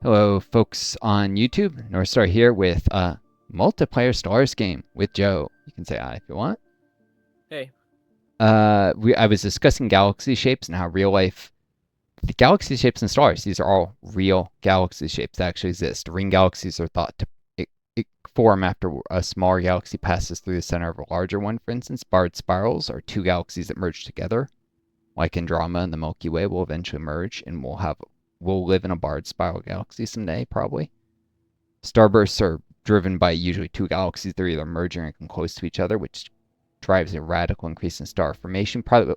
Hello, folks on YouTube. Northstar here with a multiplayer Stellaris game with Joe. You can say hi if you want. Hey. I was discussing galaxy shapes and how the galaxy shapes in Stellaris, these are all real galaxy shapes that actually exist. Ring galaxies are thought to form after a smaller galaxy passes through the center of a larger one. For instance, barred spirals are two galaxies that merge together, like Andromeda and the Milky Way will eventually merge, and we'll live in a barred spiral galaxy someday, probably. Starbursts are driven by usually two galaxies that are either merging or come close to each other, which drives a radical increase in star formation. Probably,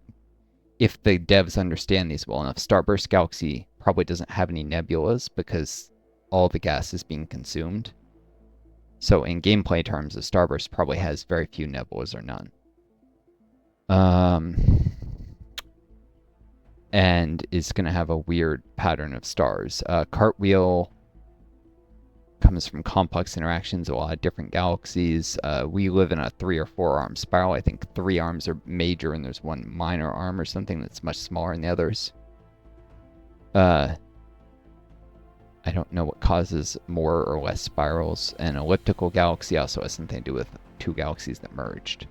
if the devs understand these well enough, Starburst galaxy probably doesn't have any nebulas because all the gas is being consumed. So in gameplay terms, the Starburst probably has very few nebulas or none. And is going to have a weird pattern of stars. Cartwheel comes from complex interactions of a lot of different galaxies. We live in a 3 or 4 arm spiral. I think 3 arms are major and there's one minor arm or something that's much smaller than the others. I don't know what causes more or less spirals. An elliptical galaxy also has something to do with two galaxies that merged.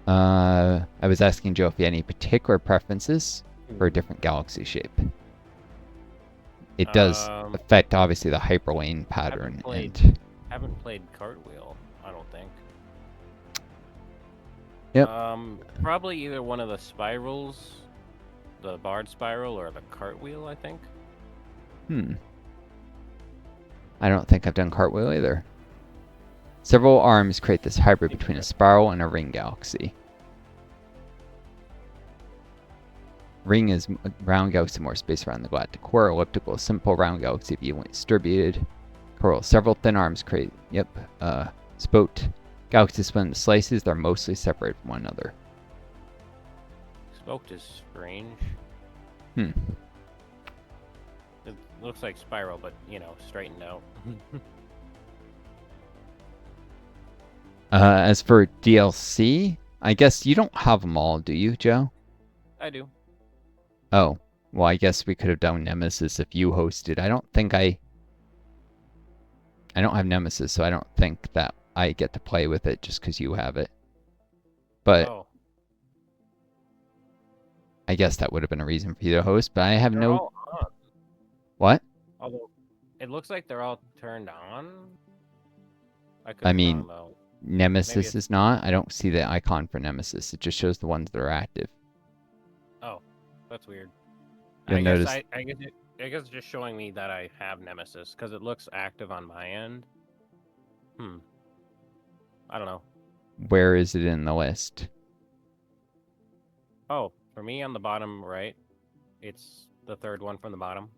I was asking Joe if he had any particular preferences for a different galaxy shape. It does affect, obviously, the hyperlane pattern. Haven't played Cartwheel, I don't think. Yep. Probably either one of the spirals, the barred spiral or the Cartwheel, I think. I don't think I've done Cartwheel either. Several arms create this hybrid between a spiral and a ring galaxy. Ring is a round galaxy, more space around the galactic core. Elliptical, simple round galaxy, evenly distributed. Coral, several thin arms create. Spoked galaxies split into slices. They're mostly separated from one another. Spoked is strange. It looks like spiral, but straightened out. As for DLC, I guess you don't have them all, do you, Joe? I do. Oh, well, I guess we could have done Nemesis if you hosted. I don't have Nemesis, so I don't think that I get to play with it just because you have it. But I guess that would have been a reason for you to host, but I have they're no... all on. What? Although, it looks like they're all turned on. I mean, Nemesis is not. I don't see the icon for Nemesis. It just shows the ones that are active. Oh, that's weird. You'll notice... I guess it's just showing me that I have Nemesis, because it looks active on my end. I don't know. Where is it in the list? Oh, for me on the bottom right, it's the third one from the bottom.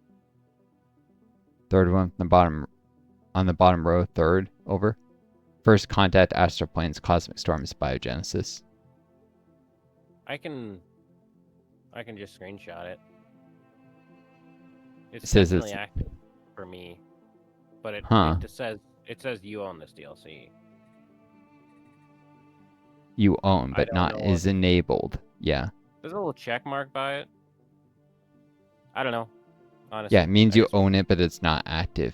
Third one from the bottom, on the bottom row, third over. First contact, astral planes, cosmic storms, biogenesis. I can just screenshot it. It's says definitely it's active for me, but it says you own this DLC. You own, but not is enabled. Yeah. There's a little check mark by it. I don't know. Honestly. Yeah, it means you own it, but it's not active.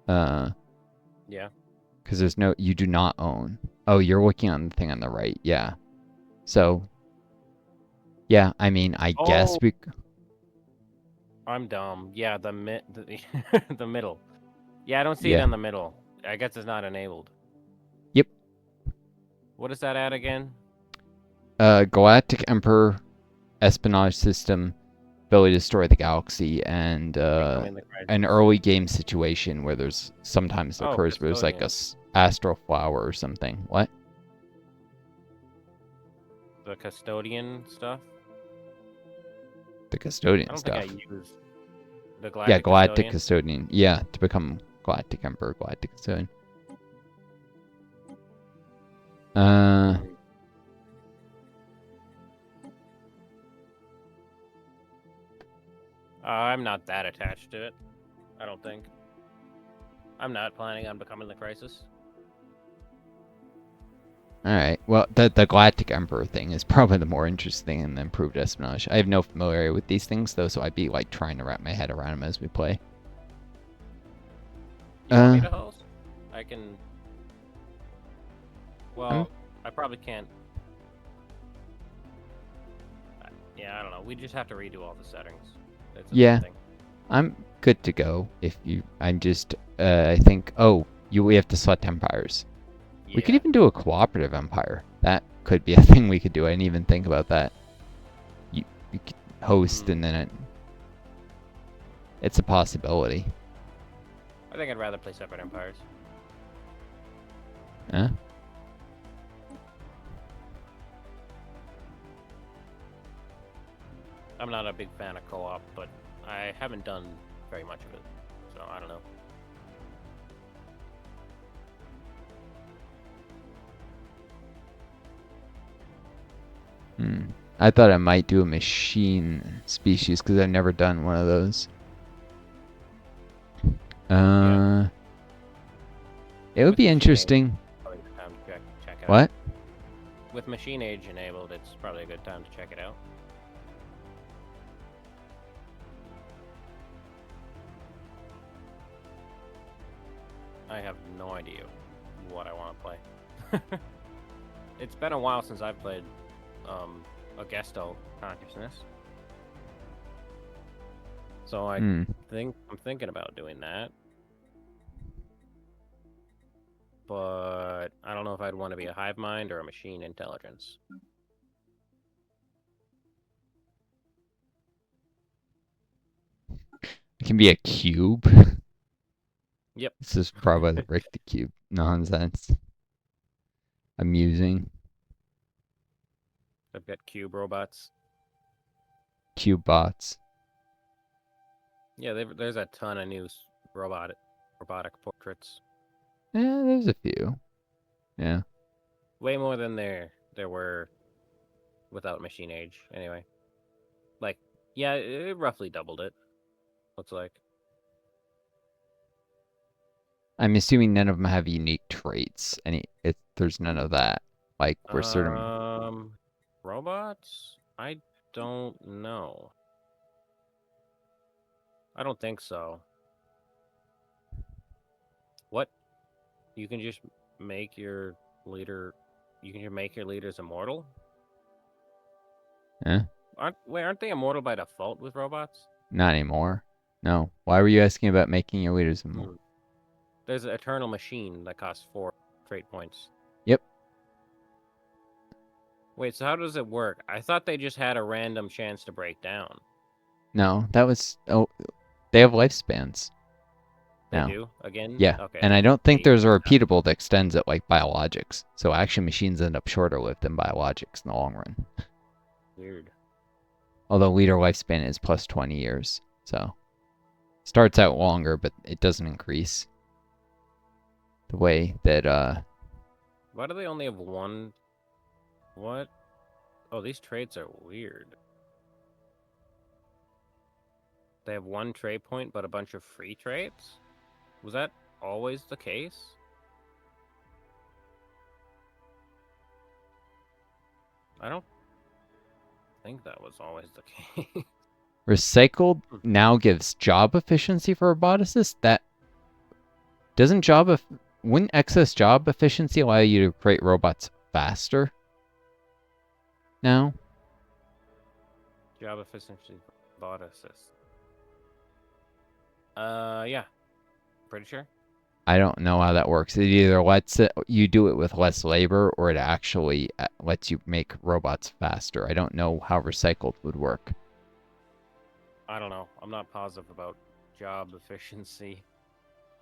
Yeah. Because you do not own. Oh, you're looking on the thing on the right. Yeah. So, yeah, I mean, I guess we... I'm dumb. Yeah, the middle. Yeah, I don't see it in the middle. I guess it's not enabled. Yep. What is that at again? Galactic Emperor, espionage system, ability to destroy the galaxy, and an early game situation where there's sometimes occurs where there's like a astral flower or something. What? The custodian stuff? The custodian stuff. I don't think I used the galactic Galactic custodian. Yeah, to become Galactic Emperor, Galactic Custodian. I'm not that attached to it. I don't think. I'm not planning on becoming the Crisis. Alright, well, the Galactic Emperor thing is probably the more interesting and the improved espionage. I have no familiarity with these things, though, so I'd be, like, trying to wrap my head around them as we play. You want me Uh, to host? I can. I'm Well, I probably can't. Yeah, I don't know. We just have to redo all the settings. It's a big yeah, thing. I'm good to go. If you, I'm just I think we have to select empires. We could Yeah. even do a cooperative empire. That could be a thing we could do. I didn't even think about that. You could host Hmm. and then it's a possibility. I think I'd rather play separate empires. Huh? I'm not a big fan of co-op, but I haven't done very much of it, so I don't know. I thought I might do a machine species because I've never done one of those. Yeah, Uh, it would with be machine age, interesting. probably a good time to check it out. What? With machine age enabled, it's probably a good time to check it out. I have no idea what I want to play. It's been a while since I've played Augusto Consciousness, so I Hmm. think I'm thinking about doing that. But I don't know if I'd want to be a hive mind or a machine intelligence. It can be a cube. Yep, This is probably the Rick the Cube nonsense. Amusing. I've got cube robots. Cube bots. Yeah, there's a ton of new robotic portraits. Yeah, there's a few. Yeah. Way more than there were without machine age. Anyway, like yeah, it roughly doubled it. Looks like. I'm assuming none of them have unique traits. There's none of that. Like we're certain. Um, robots? I don't know. I don't think so. What? You can just make your leader. You can just make your leaders immortal. Eh? Aren't they immortal by default with robots? Not anymore. No. Why were you asking about making your leaders immortal? Hmm. There's an eternal machine that costs 4 trait points. Yep. Wait, so how does it work? I thought they just had a random chance to break down. No, that was. Oh, they have lifespans They now. do again. Yeah, Okay, and so I don't think 8. there's a repeatable that extends it like biologics. So actually, machines end up shorter lived than biologics in the long run. Weird. Although leader lifespan is plus 20 years, so starts out longer, but it doesn't increase the way that Why do they only have one? What? Oh, these traits are weird. They have one trait point, but a bunch of free traits? Was that always the case? I don't think that was always the case. recycled now gives job efficiency for roboticists. That doesn't wouldn't excess job efficiency allow you to create robots faster? Now, Job efficiency bot assist. Yeah. Pretty sure. I don't know how that works. It either lets you do it with less labor, or it actually lets you make robots faster. I don't know how recycled would work. I don't know. I'm not positive about job efficiency.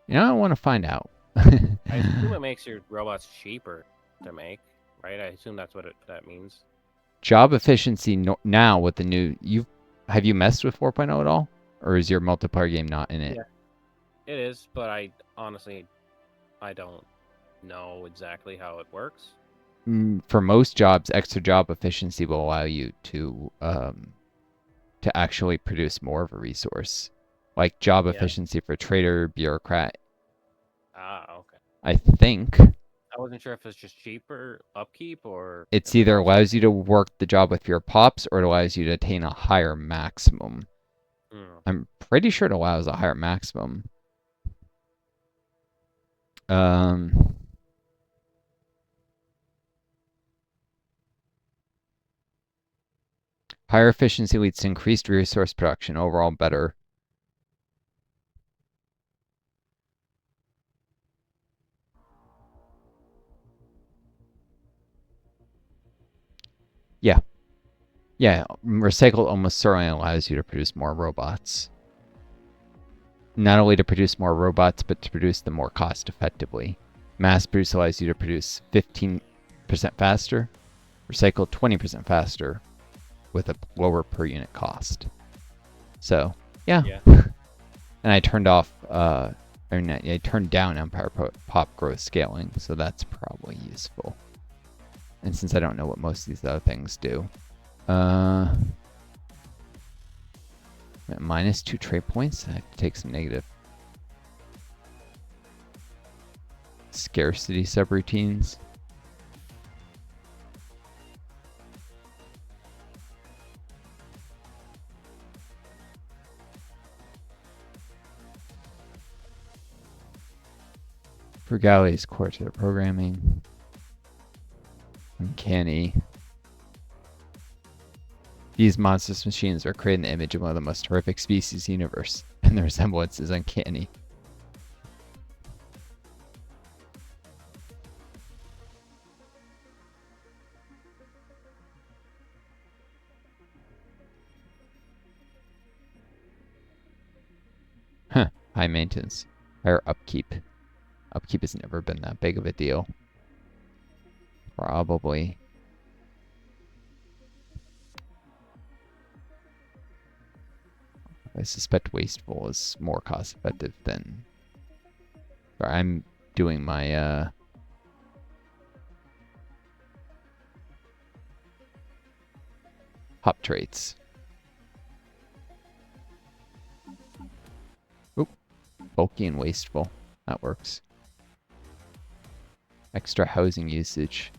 You know, I want to find out. I assume it makes your robots cheaper to make, right? I assume that's what that means. Job efficiency now with the new have you messed with 4.0 at all, or is your multiplayer game not in it? Yeah. It is, but I honestly I don't know exactly how it works. For most jobs, extra job efficiency will allow you to actually produce more of a resource, like job Yeah. efficiency for trader, bureaucrat. Ah, okay. I think I wasn't sure if it's just cheaper upkeep or it's if it either also. allows you to work the job with your pops or it allows you to attain a higher maximum. Hmm. I'm pretty sure it allows a higher maximum. Um, higher efficiency leads to increased resource production. Overall, better. Yeah. Yeah, recycle almost certainly allows you to produce more robots. Not only to produce more robots, but to produce them more cost effectively. Mass produce allows you to produce 15% faster, recycle 20% faster with a lower per unit cost. So, yeah. And I turned off, I turned down Empire Pop growth scaling, so that's probably useful. And since I don't know what most of these other things do, -2 trade points. I have to take some negative scarcity subroutines. Frugality is core to their programming. Uncanny. These monstrous machines are creating the image of one of the most horrific species in the universe, and the resemblance is uncanny. Huh. High maintenance. Higher upkeep. Upkeep has never been that big of a deal. Probably. I suspect wasteful is more cost effective than... Sorry, I'm doing my hop traits. Oop. Bulky and wasteful. That works. Extra housing usage.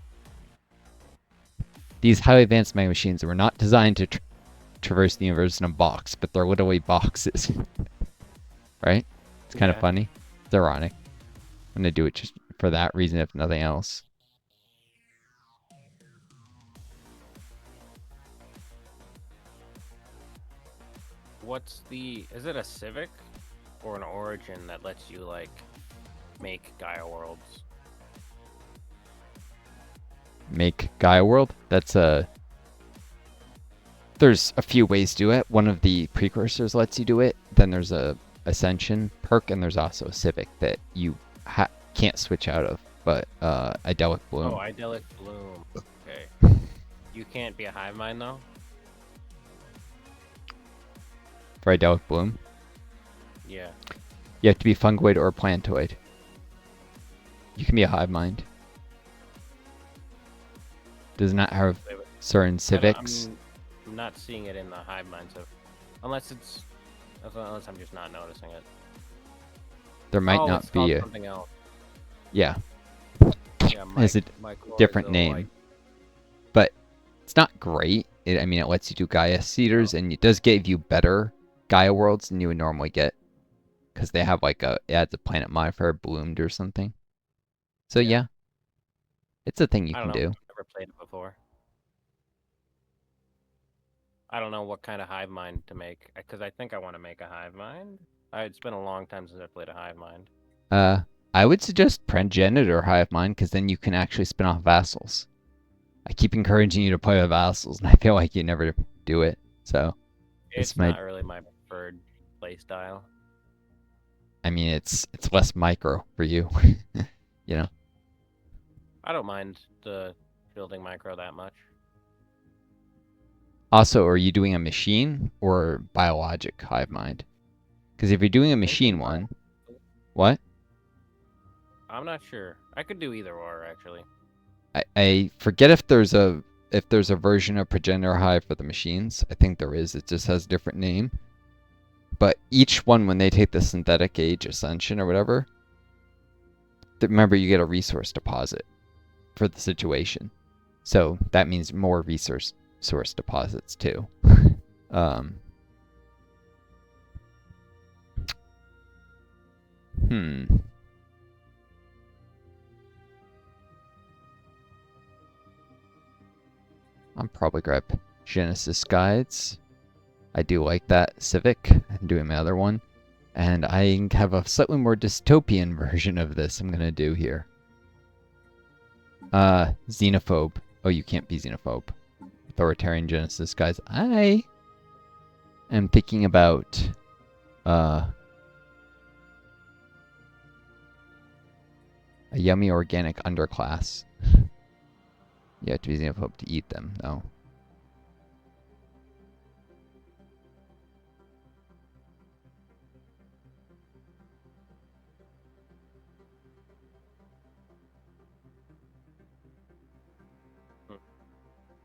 These highly advanced mega machines were not designed to traverse the universe in a box, but they're literally boxes. Right? It's kind of funny. It's ironic. I'm going to do it just for that reason, if nothing else. Is it a Civic or an Origin that lets you, like, make Gaia worlds? Make Gaia world? That's a... There's a few ways to do it. One of the precursors lets you do it. Then there's a Ascension perk, and there's also a Civic that you can't switch out of. But Idyllic Bloom. Oh, Idyllic Bloom. Okay. You can't be a hive mind though? For Idyllic Bloom? Yeah. You have to be fungoid or plantoid. You can be a hive mind. Does not have certain civics. I'm not seeing it in the hive mind, so unless I'm just not noticing it. There might not be a something else. Yeah. Yeah, it's a different name. But it's not great. I mean, it lets you do Gaia seeders, and it does give you better Gaia worlds than you would normally get. Because they have like it adds a planet modifier bloomed or something. So yeah. It's a thing you can do. I've never played it before. I don't know what kind of hive mind to make, because I think I want to make a hive mind. It's been a long time since I played a hive mind. I would suggest progenitor hive mind, because then you can actually spin off vassals. I keep encouraging you to play with vassals, and I feel like you never do it. So it's not really my preferred play style. I mean, it's less micro for you, you know. I don't mind the building micro that much. Also, are you doing a machine or biologic hive mind? Because if you're doing a machine one, what? I'm not sure. I could do either or, actually. I forget if there's a version of progenitor hive for the machines. I think there is. It just has a different name. But each one, when they take the synthetic age ascension or whatever, remember you get a resource deposit for the situation. So that means more resource deposits too. I'll probably grab Genesis Guides. I do like that Civic. I'm doing my other one. And I have a slightly more dystopian version of this I'm going to do here. Xenophobe. Oh, you can't be xenophobe. Authoritarian Genesis Guides. I am thinking about... a yummy organic underclass. You have to be xenophobe to eat them, though.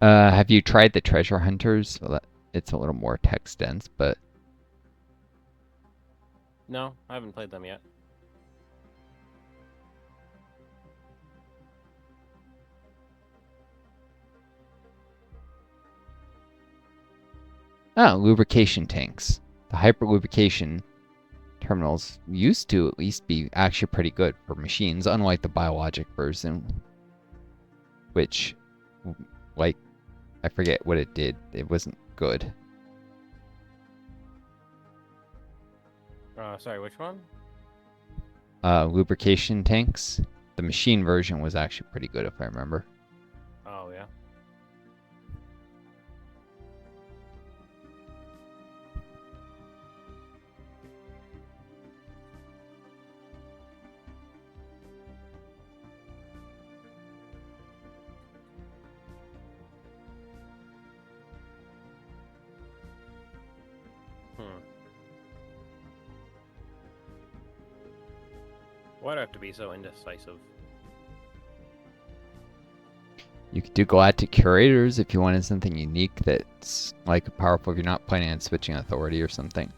Have you tried the treasure hunters? Well, it's a little more text dense, but... No, I haven't played them yet. Oh, lubrication tanks. The hyper lubrication terminals used to at least be actually pretty good for machines, unlike the biologic version, which, like, I forget what it did. It wasn't good. Sorry, which one? Lubrication tanks. The machine version was actually pretty good, if I remember. Oh, yeah. Why'd I have to be so indecisive? You could do Galactic Curators if you wanted something unique that's like powerful if you're not planning on switching authority or something.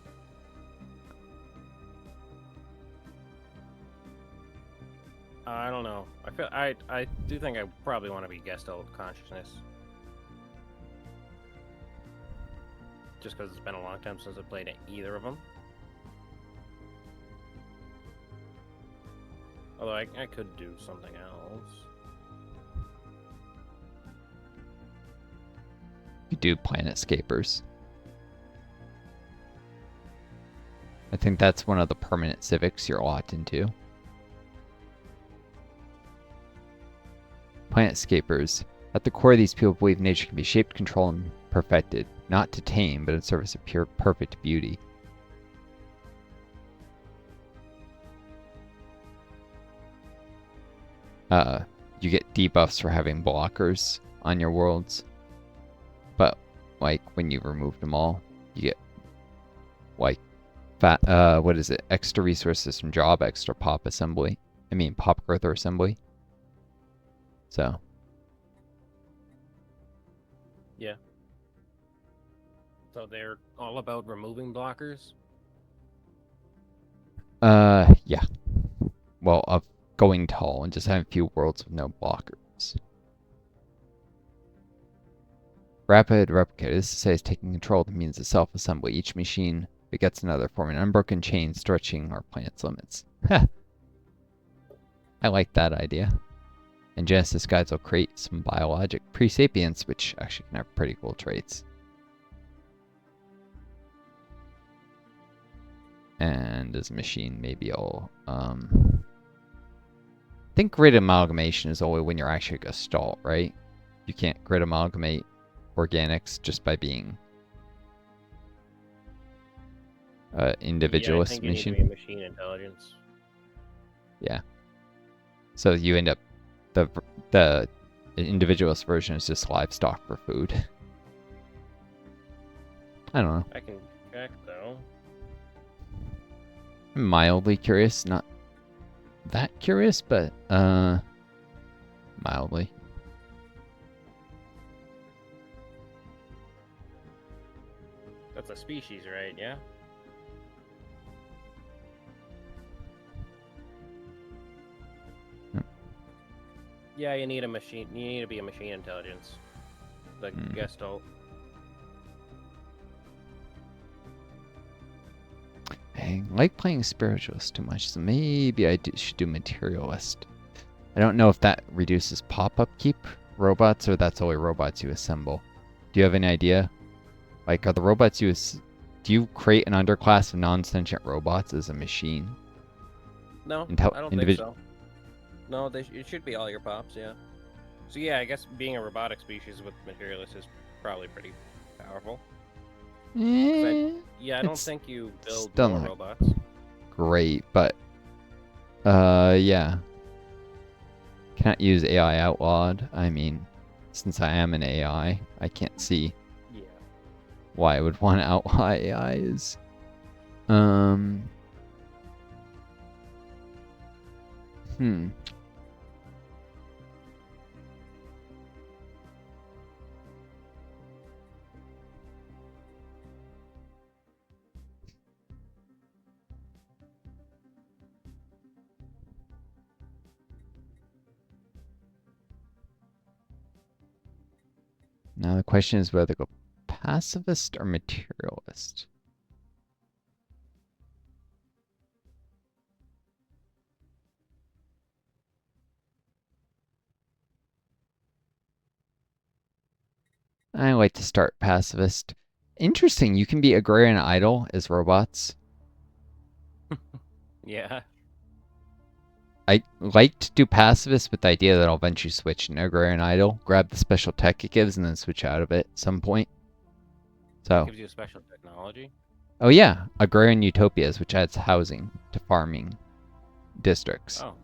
I don't know. I do think I probably want to be Gestalt Consciousness. Just because it's been a long time since I played either of them. Although I could do something else. You do Planetscapers. I think that's one of the permanent civics you're locked into. Planetscapers. At the core, these people believe nature can be shaped, controlled, and perfected. Not to tame, but in service of pure, perfect beauty. You get debuffs for having blockers on your worlds. But, like, when you remove them all, you get, like, what is it? Extra resources from job, extra pop assembly. I mean, pop growth or assembly. So. Yeah. So they're all about removing blockers? Yeah. Well, of going tall and just having few worlds with no blockers. Rapid replicator. This says taking control of the means of self-assembly. Each machine begets another, forming an unbroken chain stretching our planet's limits. Heh. I like that idea. And Genesis Guides will create some biologic pre-sapients, which actually can have pretty cool traits. And as a machine, maybe I'll, I think grid amalgamation is only when you're actually a Gestalt, right? You can't grid amalgamate organics just by being individualist yeah, I think machine. You need to be machine intelligence. Yeah. So you end up the individualist version is just livestock for food. I don't know. I can check though. I'm mildly curious, not that curious, but mildly. That's a species, right? Yeah. Yeah, you need a machine. You need to be a machine intelligence, like Gestalt. I like playing spiritualist too much, so maybe I should do materialist. I don't know if that reduces pop upkeep robots or that's only robots you assemble. Do you have any idea? Like, are the robots do you create an underclass of non-sentient robots as a machine? No, Intel I don't think so. No, it should be all your pops, yeah. So yeah, I guess being a robotic species with materialists is probably pretty powerful. I don't think you build still more not robots. great, but yeah. Can't use AI outlawed. I mean, since I am an AI, I can't see why I would want to outlaw AIs. Now the question is whether to go pacifist or materialist. I like to start pacifist. Interesting, you can be agrarian idle as robots. Yeah. I like to do pacifist with the idea that I'll eventually switch into agrarian idle, grab the special tech it gives, and then switch out of it at some point. So. It gives you a special technology? Oh yeah, agrarian utopias, which adds housing to farming districts. Oh.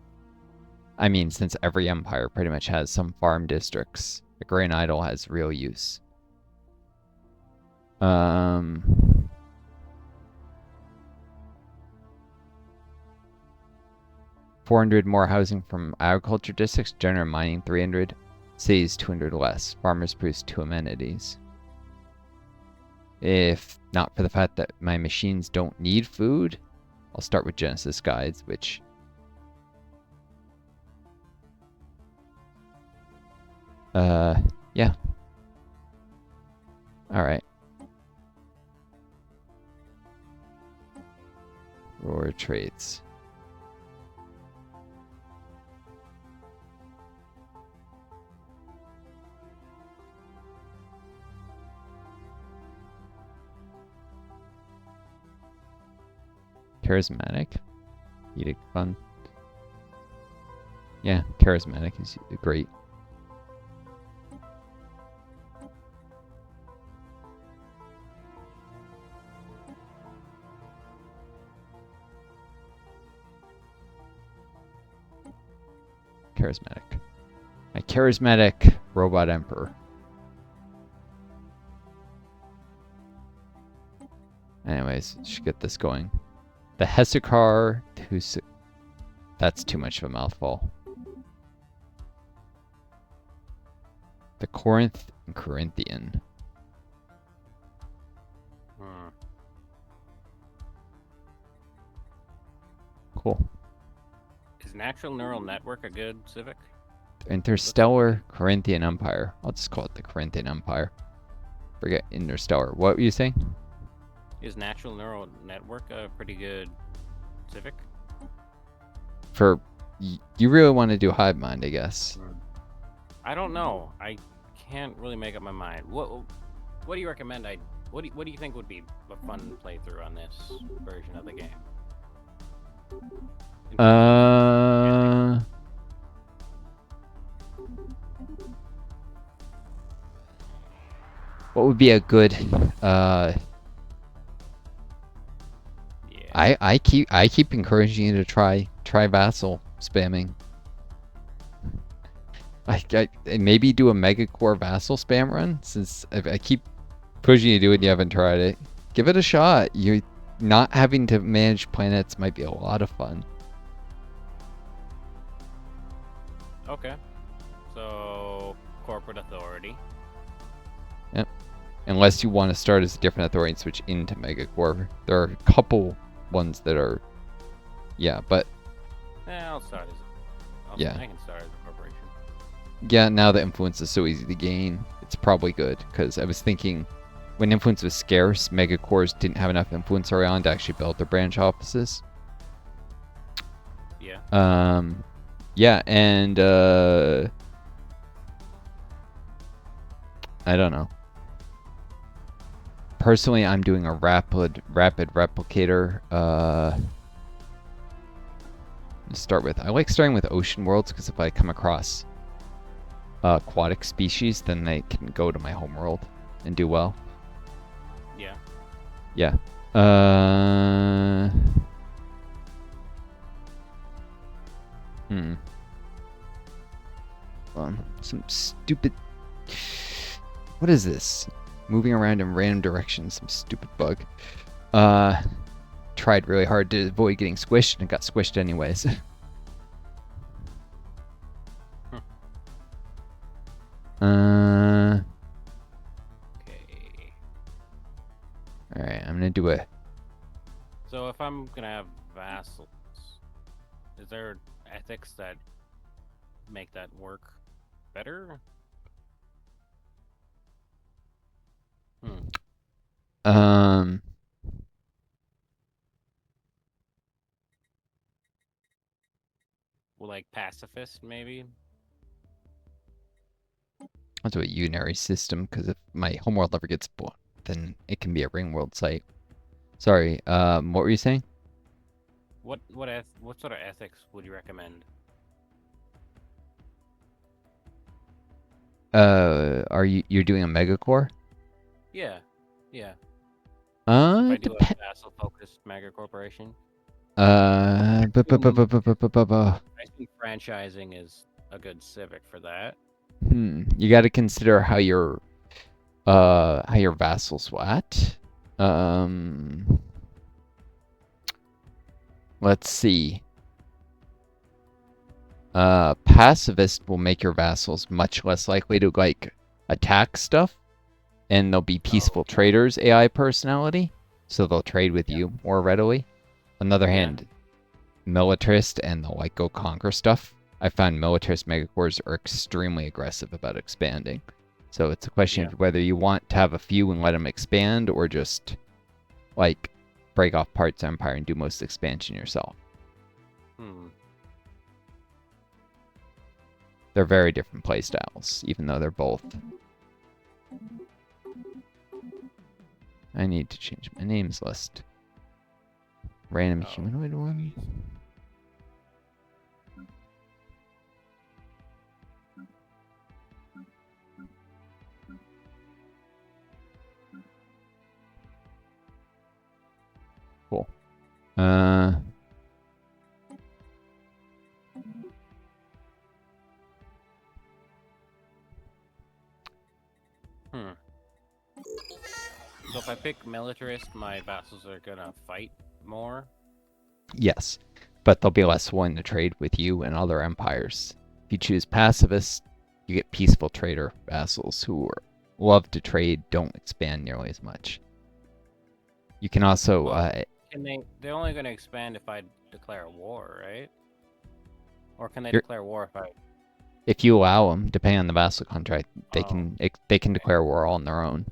I mean, since every empire pretty much has some farm districts, agrarian idle has real use. 400 more housing from agriculture districts, general mining 300, cities 200 less. Farmers produce 2 amenities. If not for the fact that my machines don't need food, I'll start with Genesis guides, which yeah. Alright. Roar traits. Charismatic. Edict fun. Yeah, charismatic is great. Charismatic. A charismatic robot emperor. Anyways, should get this going. The Hesychar, that's too much of a mouthful. The Corinth and Corinthian. Cool. Is Natural Neural Network a good civic? Interstellar Corinthian Empire. I'll just call it the Corinthian Empire. Forget Interstellar. What were you saying? Is Natural Neural Network a pretty good civic? For you really want to do hive mind, I guess. I don't know. I can't really make up my mind. What do you recommend? What do you think would be a fun playthrough on this version of the game? What would be a good I keep encouraging you to try vassal spamming. I maybe do a mega core vassal spam run, since I keep pushing you to do it and you haven't tried it. Give it a shot. You're not having to manage planets might be a lot of fun. Okay. So corporate authority. Yep. Unless you want to start as a different authority and switch into Megacore. There are a couple ones that are, yeah, but I'll start as I can start as a corporation. Yeah, now that influence is so easy to gain, it's probably good, because I was thinking when influence was scarce, Megacores didn't have enough influence around to actually build their branch offices. Yeah. Yeah, and I don't know. Personally, I'm doing a rapid replicator. To start with, I like starting with ocean worlds because if I come across aquatic species, then they can go to my home world and do well. Yeah. Yeah. Some stupid. What is this? Moving around in random directions. Some stupid bug. Tried really hard to avoid getting squished and got squished anyways. Okay. Alright, I'm gonna do a. So if I'm gonna have vassals, is there ethics that make that work better? Um. Well, like pacifist, maybe? I'll do a unary system because if my homeworld ever gets blown, then it can be a ring world site. Sorry. What were you saying? What sort of ethics would you recommend? Are you're doing a megacore? Yeah. If I do a Depend. vassal focused mega corporation, Uh, bu- bu- bu- assume, bu- bu- bu- bu- bu- bu. I assume franchising is a good civic for that. You got to consider how your vassals will act. Let's see. Pacifist will make your vassals much less likely to like attack stuff, and they'll be peaceful traders AI personality, so they'll trade with you more readily. On the other hand, militarist and they'll like go conquer stuff. I found militarist megacores are extremely aggressive about expanding. So it's a question of whether you want to have a few and let them expand, or just like break off parts of Empire and do most expansion yourself. They're very different playstyles, even though they're both. I need to change my names list. Random humanoid one. Cool. So if I pick militarist, my vassals are gonna fight more? Yes, but they'll be less willing to trade with you and other empires. If you choose pacifist, you get peaceful trader vassals who love to trade, don't expand nearly as much. You can also... Well, they're only going to expand if I declare a war, right? Or can they declare war if I... If you allow them, depending on the vassal contract, they can declare war all on their own.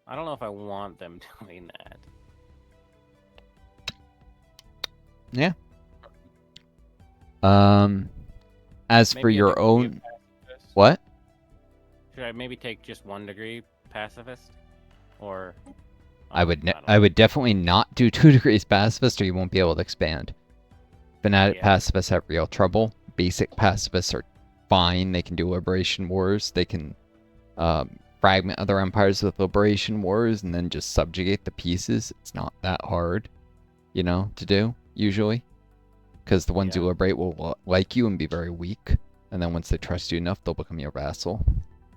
I don't know if I want them doing that. Yeah. As for your own... What? Should I maybe take just 1 degree pacifist? Or... I would definitely not do 2 degrees pacifist, or you won't be able to expand. Fanatic pacifists have real trouble. Basic pacifists are fine. They can do liberation wars. They can fragment other empires with liberation wars and then just subjugate the pieces. It's not that hard, to do, usually. Because the ones you liberate will like you and be very weak. And then once they trust you enough, they'll become your vassal.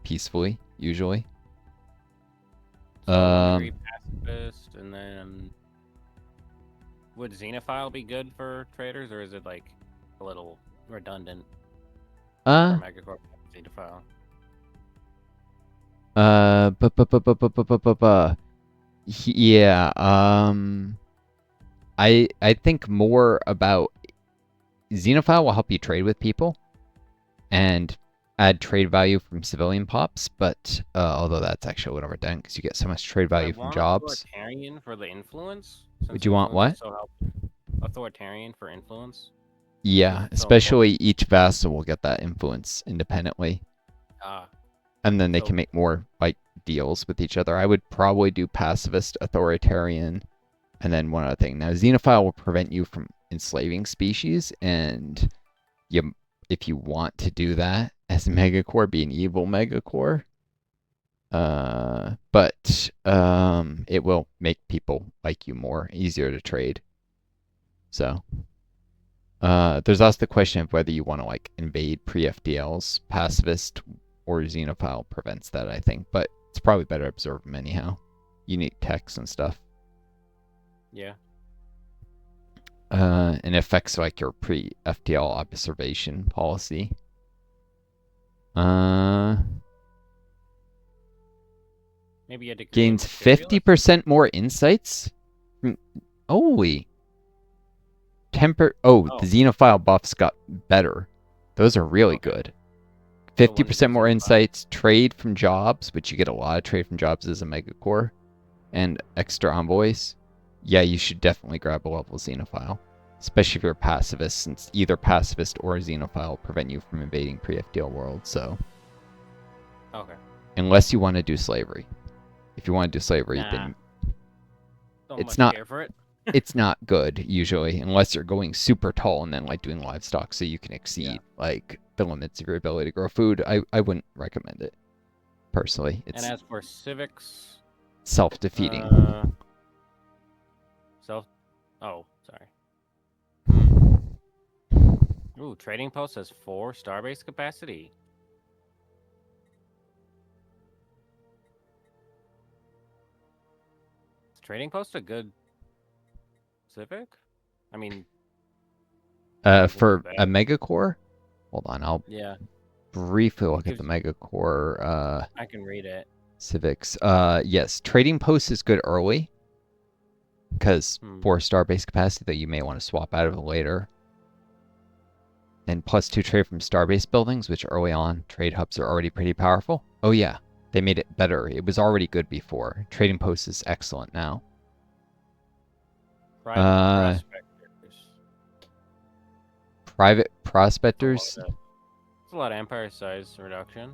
Peacefully, usually. So 1 degree pacifist, and then... Would Xenophile be good for traders, or is it, like, a little redundant for Megacorp Xenophile? Yeah, I think more about... Xenophile will help you trade with people and add trade value from civilian pops, but although that's actually a little redundant because you get so much trade value from jobs. Authoritarian for the influence? Would you want what? Authoritarian for influence? Yeah, especially each vassal will get that influence independently. And then they can make more, like, deals with each other. I would probably do pacifist, authoritarian, and then one other thing. Now, xenophile will prevent you from enslaving species, and if you want to do that as a megacore, be an evil megacore. But it will make people like you more, easier to trade. So, there's also the question of whether you want to like invade pre-FDLs. Pacifist or xenophile prevents that, I think, but it's probably better to observe them anyhow. Unique text and stuff. Yeah. And affects like your pre-FDL observation policy. Maybe a degree gains 50% more insights. Holy. The xenophile buffs got better. Those are really good. 50% more insights, trade from jobs, which you get a lot of trade from jobs as a megacore, and extra envoys. Yeah, you should definitely grab a level xenophile, especially if you're a pacifist, since either pacifist or xenophile will prevent you from invading pre-FDL worlds. So, okay. Unless you want to do slavery. If you want to do slavery, then it's not care for it. It's not good usually, unless you're going super tall and then like doing livestock so you can exceed like the limits of your ability to grow food. I wouldn't recommend it personally. And as for civics, self-defeating. Oh, sorry. Ooh, trading post has 4 starbase capacity. Is trading post a good civic? I mean, for a megacore? Hold on, I'll briefly look at the megacore. I can read it. Civics. Yes, trading post is good early because 4 starbase capacity that you may want to swap out of later. And +2 trade from starbase buildings, which early on trade hubs are already pretty powerful. Oh yeah, they made it better. It was already good before. Trading post is excellent now. Private prospectors. It's a lot of empire size reduction.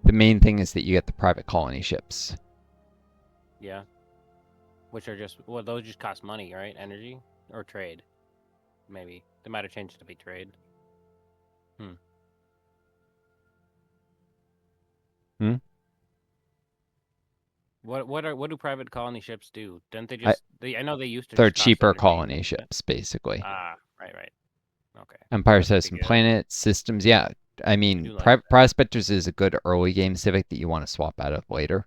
The main thing is that you get the private colony ships. Yeah. Which are just, well, those just cost money, right? Energy or trade? Maybe. They might have changed to be trade. What do private colony ships do? Don't they just? I know they used to. They're cheaper colony ships, basically. Ah, right. Okay. Empire says some planets, systems. Yeah, I mean, private prospectors is a good early game civic that you want to swap out of later.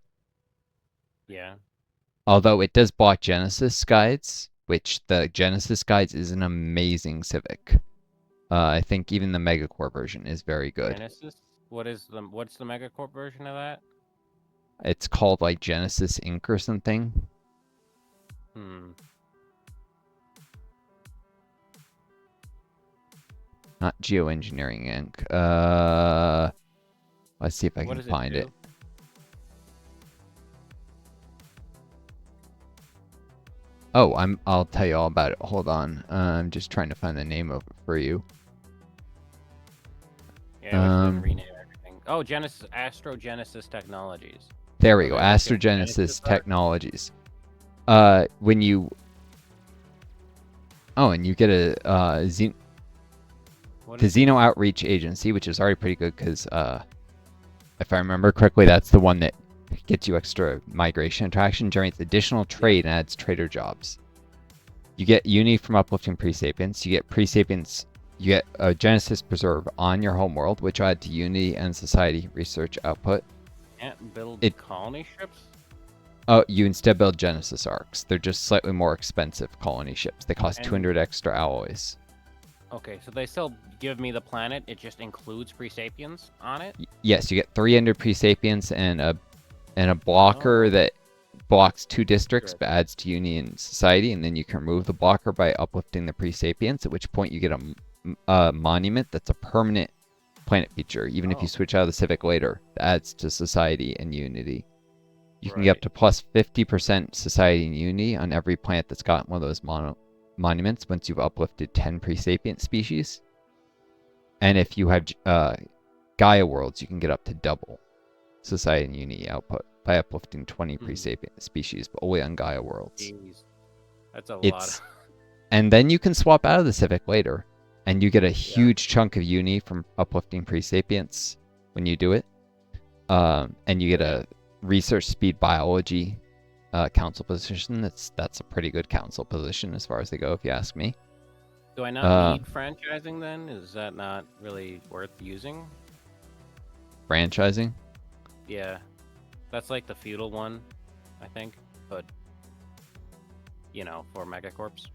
Yeah. Although it does block Genesis guides, which the Genesis guides is an amazing civic. I think even the Megacore version is very good. Genesis? What's the Megacore version of that? It's called like Genesis Inc. or something. Not Geoengineering Inc. Let's see if I can find it. Oh, I'll tell you all about it. Hold on. I'm just trying to find the name of it for you. Yeah, we rename everything. Oh, Astrogenesis Technologies. There we go. Astrogenesis Technologies. When you and you get the Xeno Outreach Agency, which is already pretty good because if I remember correctly, that's the one that gets you extra migration attraction, generates additional trade, and adds trader jobs. You get uni from uplifting pre-sapiens. You get pre-sapiens. You get a Genesis Preserve on your homeworld, which add to Unity and Society research output. Can't build colony ships? Oh, you instead build Genesis arcs. They're just slightly more expensive colony ships. They cost 200 extra alloys. Okay, so they still give me the planet. It just includes pre-sapiens on it? Yes, you get 300 pre-sapiens and a blocker that blocks 2 districts but adds to Unity and Society, and then you can remove the blocker by uplifting the pre-sapiens, at which point you get a monument that's a permanent planet feature, even if you switch out of the Civic later. That adds to Society and Unity. You can get up to plus 50% Society and Unity on every planet that's got one of those monuments once you've uplifted 10 pre-sapient species. And if you have Gaia worlds, you can get up to double. society and Uni output by uplifting 20 pre-sapient species, but only on Gaia worlds. Jeez. That's a lot. It's and then you can swap out of the Civic later, and you get a huge chunk of Uni from uplifting pre-sapients when you do it. And you get a research speed biology council position. That's a pretty good council position as far as they go, if you ask me. Do I not need franchising then? Is that not really worth using? Franchising? Yeah. That's like the feudal one, I think. But, you know, for megacorps.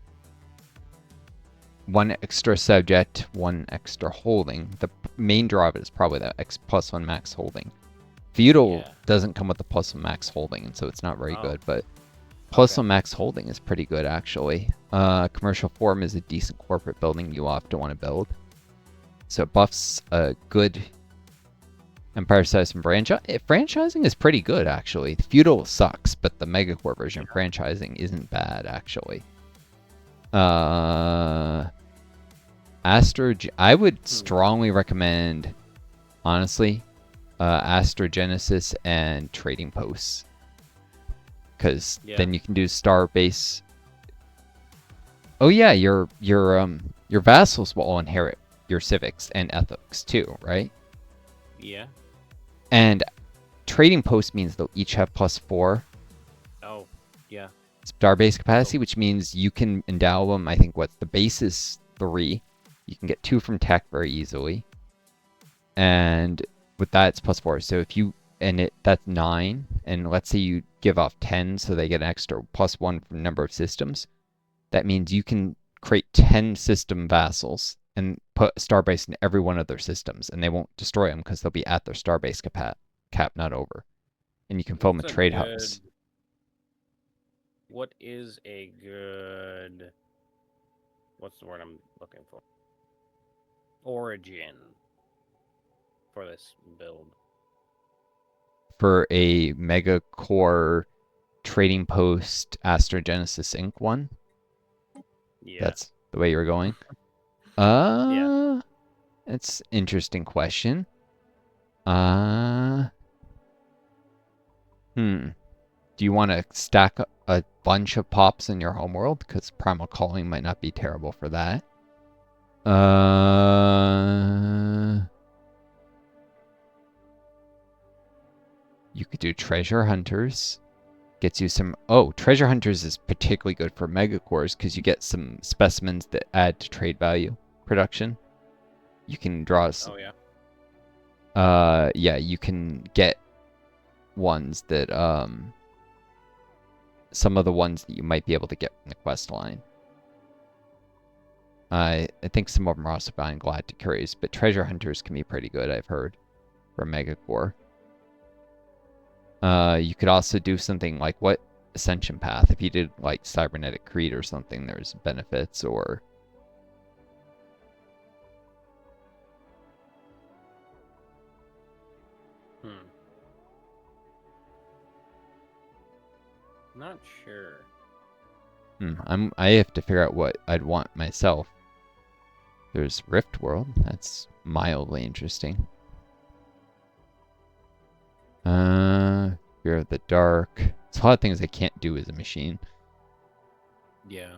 One extra subject, one extra holding. The main draw of it is probably that +1 max holding. Feudal doesn't come with the +1 max holding, and so it's not very good, but +1 max holding is pretty good, actually. Commercial Forum is a decent corporate building you often want to build. So it buffs a good Empire size from franchising is pretty good, actually. Feudal sucks, but the Megacore version of franchising isn't bad, actually. I would strongly recommend, honestly, Astrogenesis and Trading Posts, because then you can do Starbase. Oh yeah, your vassals will all inherit your civics and ethics too, right? Yeah. And Trading Post means they'll each have +4. Oh, yeah. Starbase capacity, which means you can endow them. I think the base is 3. You can get 2 from tech very easily, and with that it's +4. So if you that's 9, and let's say you give off 10, so they get an extra +1 from number of systems. That means you can create 10 system vassals and put Starbase in every one of their systems, and they won't destroy them because they'll be at their Starbase cap, not over. And you can fill them with trade hubs. What is a good... What's the word I'm looking for? Origin for this build. For a Mega Core Trading Post Astrogenesis Inc. one? Yeah. That's the way you were going? It's an interesting question. Do you want to stack a bunch of pops in your homeworld? Because Primal Calling might not be terrible for that. You could do Treasure Hunters. Gets you some... Oh, Treasure Hunters is particularly good for Megacores because you get some specimens that add to trade value production. You can draw... Oh, yeah. Yeah, you can get ones that... some of the ones that you might be able to get from the quest line. I think some of them are also buying Galactic but Treasure Hunters can be pretty good, I've heard, for Megacore. You could also do something like Ascension Path. If you did like Cybernetic Creed or something, there's benefits, or Not sure. I have to figure out what I'd want myself. There's Rift World. That's mildly interesting. Fear of the Dark. There's a lot of things I can't do as a machine. Yeah.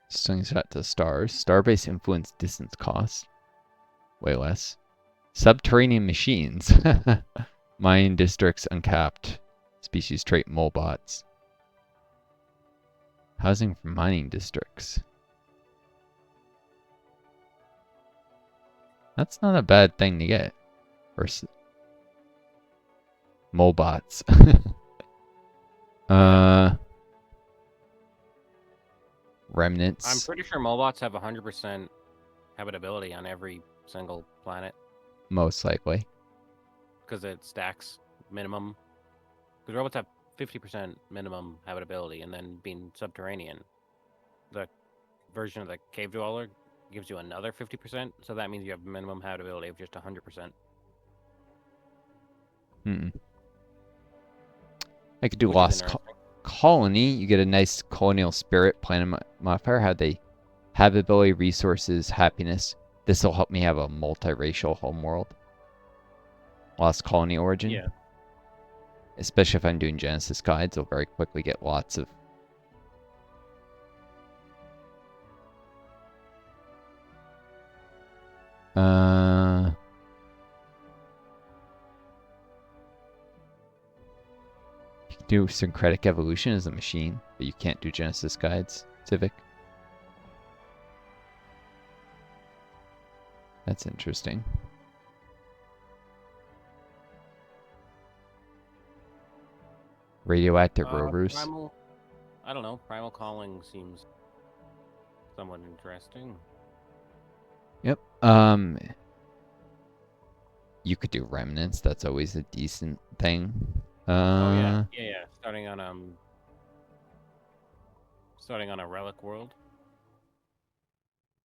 Slingshot to stars. Starbase influence distance cost. Way less. Subterranean machines. Mine districts uncapped. Species trait molebots. Housing for mining districts. That's not a bad thing to get. Versus molebots. Remnants. I'm pretty sure molebots have 100% habitability on every single planet. Most likely. Because it stacks minimum. Because robots have 50% minimum habitability, and then being subterranean, the version of the cave dweller gives you another 50%, so that means you have minimum habitability of just 100%. I could do Lost colony, you get a nice colonial spirit planet modifier. How they habitability, resources, happiness. This will help me have a multiracial homeworld. Lost colony origin. Yeah. Especially if I'm doing Genesis guides, I'll very quickly get lots of. You can do syncretic evolution as a machine, but you can't do Genesis guides, Civic. That's interesting. Radioactive rovers. Primal, I don't know. Primal calling seems somewhat interesting. Yep. You could do remnants. That's always a decent thing. Oh yeah. Starting on a relic world.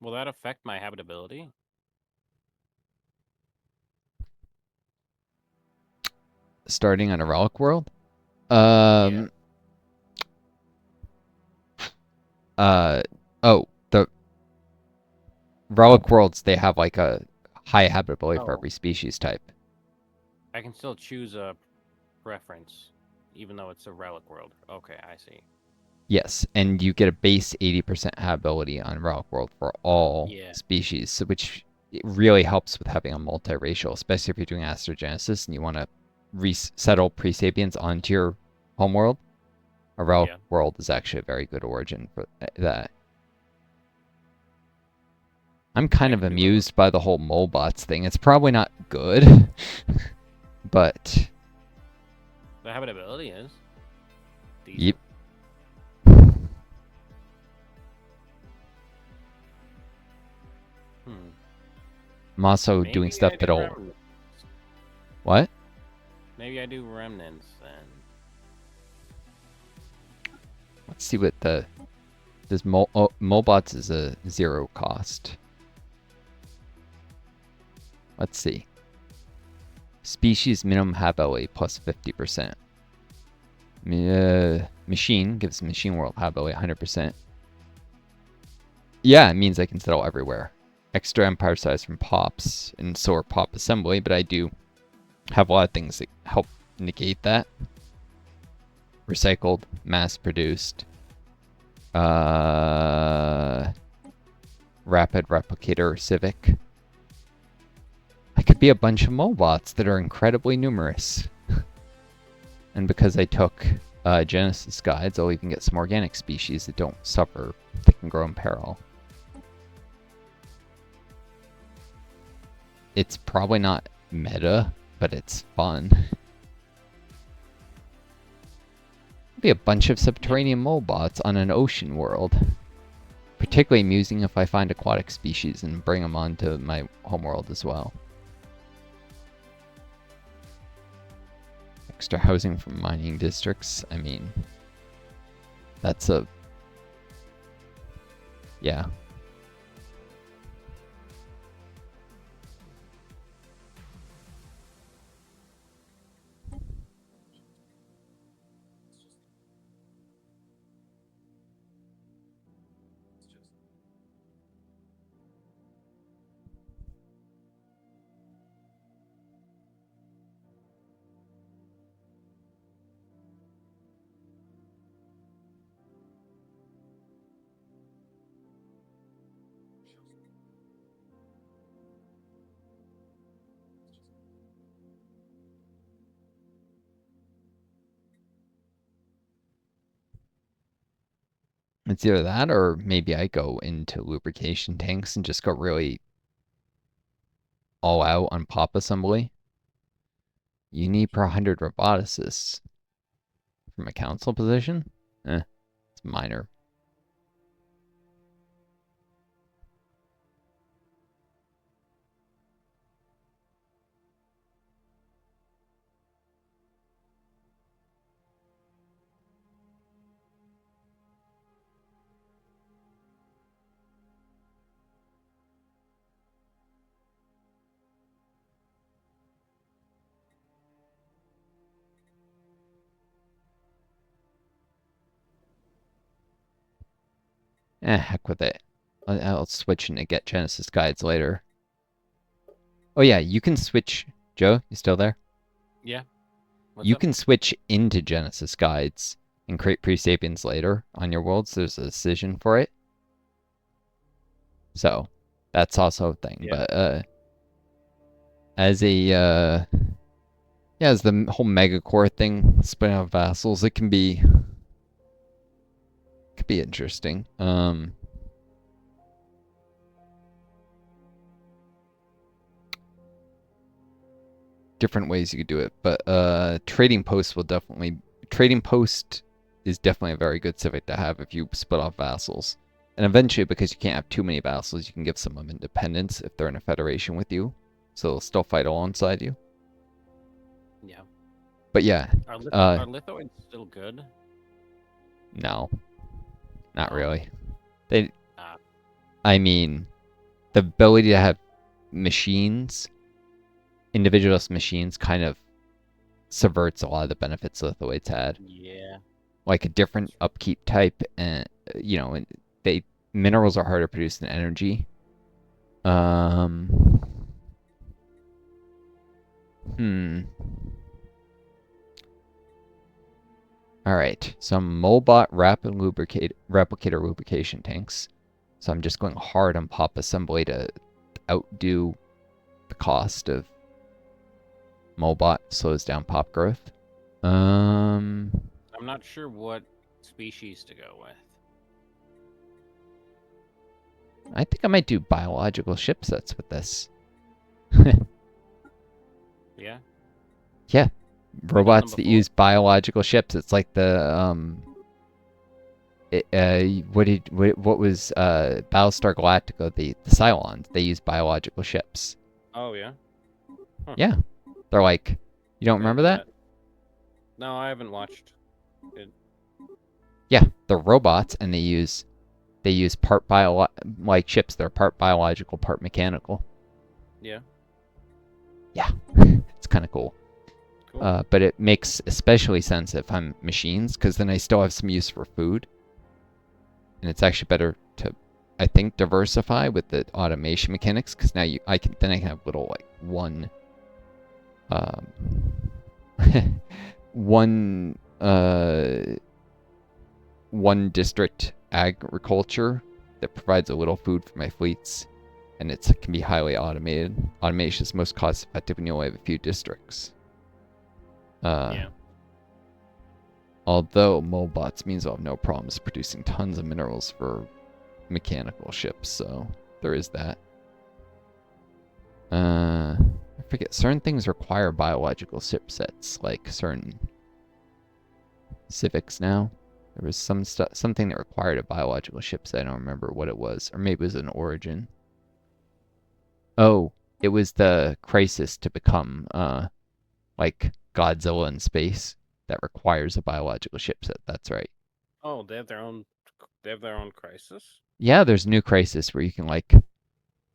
Will that affect my habitability? Starting on a relic world. Yeah. Oh, the relic worlds, they have like a high habitability for Oh. every species type. I can still choose a preference, even though it's a relic world. Okay, I see. Yes, and you get a base 80% habitability on relic world for all Yeah. species, so which it really helps with having a multiracial, especially if you're doing astrogenesis and you want to resettle pre-sapiens onto your homeworld. A relic world is actually a very good origin for that. I'm kind of amused by the whole molebots thing. It's probably not good, but the habitability is decent. Yep. I'm also doing stuff that'll. What? Maybe I do remnants then. Let's see what the this molebots is a 0 cost. Let's see. Species minimum habitability plus 50%. Machine gives machine world habitability 100%. Yeah, it means I can settle everywhere. Extra empire size from pops and solar pop assembly, but I do have a lot of things that help negate that. Recycled, mass produced. Rapid replicator civic. I could be a bunch of mobots that are incredibly numerous. And because I took Genesis guides, I'll even get some organic species that don't suffer. They can grow in peril. It's probably not meta, but it's fun. Be a bunch of subterranean mobots on an ocean world. Particularly amusing if I find aquatic species and bring them onto my homeworld as well. Extra housing from mining districts. I mean, that's a... Yeah. It's either that or maybe I go into lubrication tanks and just go really all out on pop assembly. You need per 100 roboticists. From a council position? It's minor. Heck with it. I'll switch into get Genesis guides later. Oh yeah, you can switch. Joe, you still there? Yeah. What's You up? can switch into Genesis guides and create pre-sapiens later on your worlds. There's a decision for it. So that's also a thing. Yeah. But as a as the whole megacore thing, spinning out vassals, it can be interesting. Different ways you could do it, but trading post is definitely a very good civic to have if you split off vassals. And eventually, because you can't have too many vassals, you can give some of them independence if they're in a federation with you, so they'll still fight alongside you. Yeah. But yeah, Are lithoids still good? no, not Oh. really. They, Ah. I mean, the ability to have machines, individualist machines, kind of subverts a lot of the benefits lithoids had. Yeah. Like a different upkeep type, and you know, they minerals are harder to produce than energy. Um, hmm. All right, some Molbot rapid replicator lubrication tanks. So I'm just going hard on pop assembly to outdo the cost of Molbot. Slows down pop growth. I'm not sure what species to go with. I think I might do biological ship sets with this. Yeah. Yeah, robots that before. use biological ships. It's like the what was Battlestar Galactica, the Cylons, they use biological ships. Oh yeah. Huh. Yeah. They're like, you don't remember that? No, I haven't watched it. Yeah, they're robots and they use part like ships, they're part biological, part mechanical. Yeah. Yeah. It's kind of cool. Cool. But it makes especially sense if I'm machines, because then I still have some use for food. And it's actually better to, I think, diversify with the automation mechanics, because now I can have little like um, one one district agriculture that provides a little food for my fleets, and it can be highly automated. Automation is most cost effective when you only have a few districts. Yeah. Although Molbots means I'll have no problems producing tons of minerals for mechanical ships, so there is that. I forget, certain things require biological ship sets, like certain civics now. There was something that required a biological ship set. I don't remember what it was, or maybe it was an origin. Oh, it was the crisis to become like Godzilla in space that requires a biological ship set. That's right. Oh, they have their own. They have their own crisis. Yeah, there's a new crisis where you can like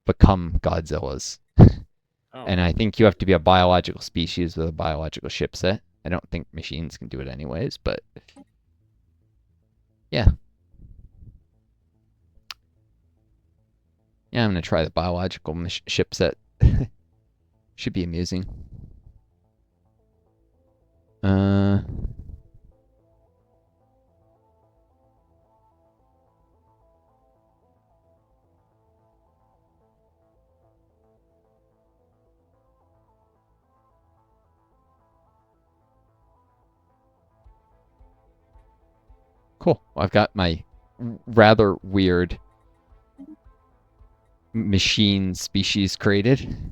become Godzillas. Oh. And I think you have to be a biological species with a biological ship set. I don't think machines can do it anyways, but yeah. Yeah, I'm going to try the biological ship set. Should be amusing. Uh, cool. I've got my rather weird machine species created.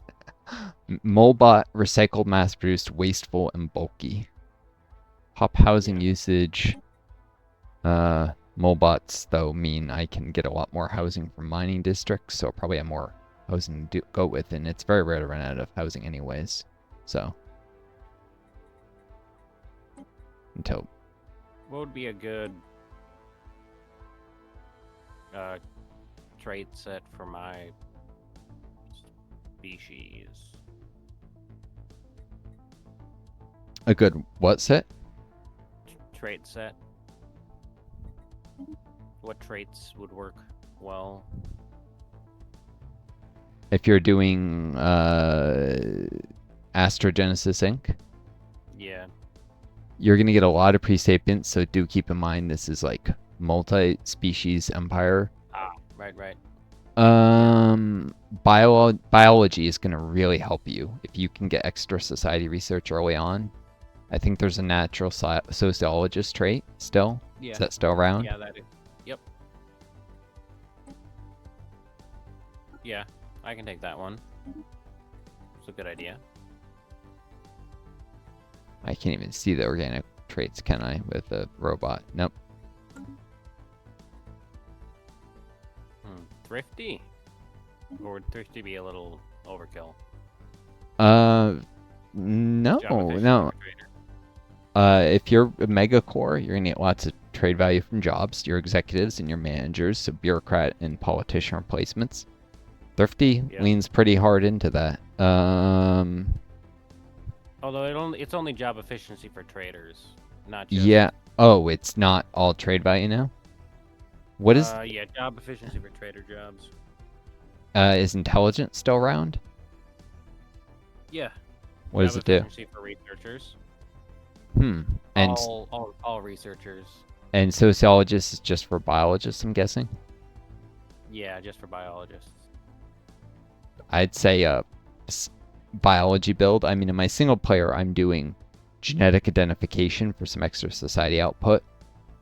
Molbot recycled, mass-produced, wasteful, and bulky. Pop housing usage. Molbots, though, mean I can get a lot more housing from mining districts, so I'll probably have more housing to go with, and it's very rare to run out of housing anyways. So, until... What would be a good trait set for my species? A good what set? Trait set. what traits would work well. If you're doing Astrogenesis Inc., Yeah. you're going to get a lot of pre-sapients, so do keep in mind this is like multi-species empire. Right. Biology is going to really help you if you can get extra society research early on. I think there's a natural sociologist trait still. Yeah. Is that still around? Yeah, that is. Yep. Yeah, I can take that one. It's a good idea. I can't even see the organic traits, can I, with a robot? Nope. Thrifty? Or would thrifty be a little overkill? No. If you're a mega core, you're gonna get lots of trade value from jobs, your executives and your managers, so bureaucrat and politician replacements. Thrifty leans pretty hard into that. Although it's only job efficiency for traders, not just... Yeah. Oh, it's not all trade value now? What is... Yeah, job efficiency for trader jobs. Is intelligence still around? Yeah. What does it do? Efficiency for researchers. And all researchers. And sociologists is just for biologists, I'm guessing? Yeah, just for biologists. I'd say biology build. I mean, in my single player, I'm doing genetic identification for some extra society output.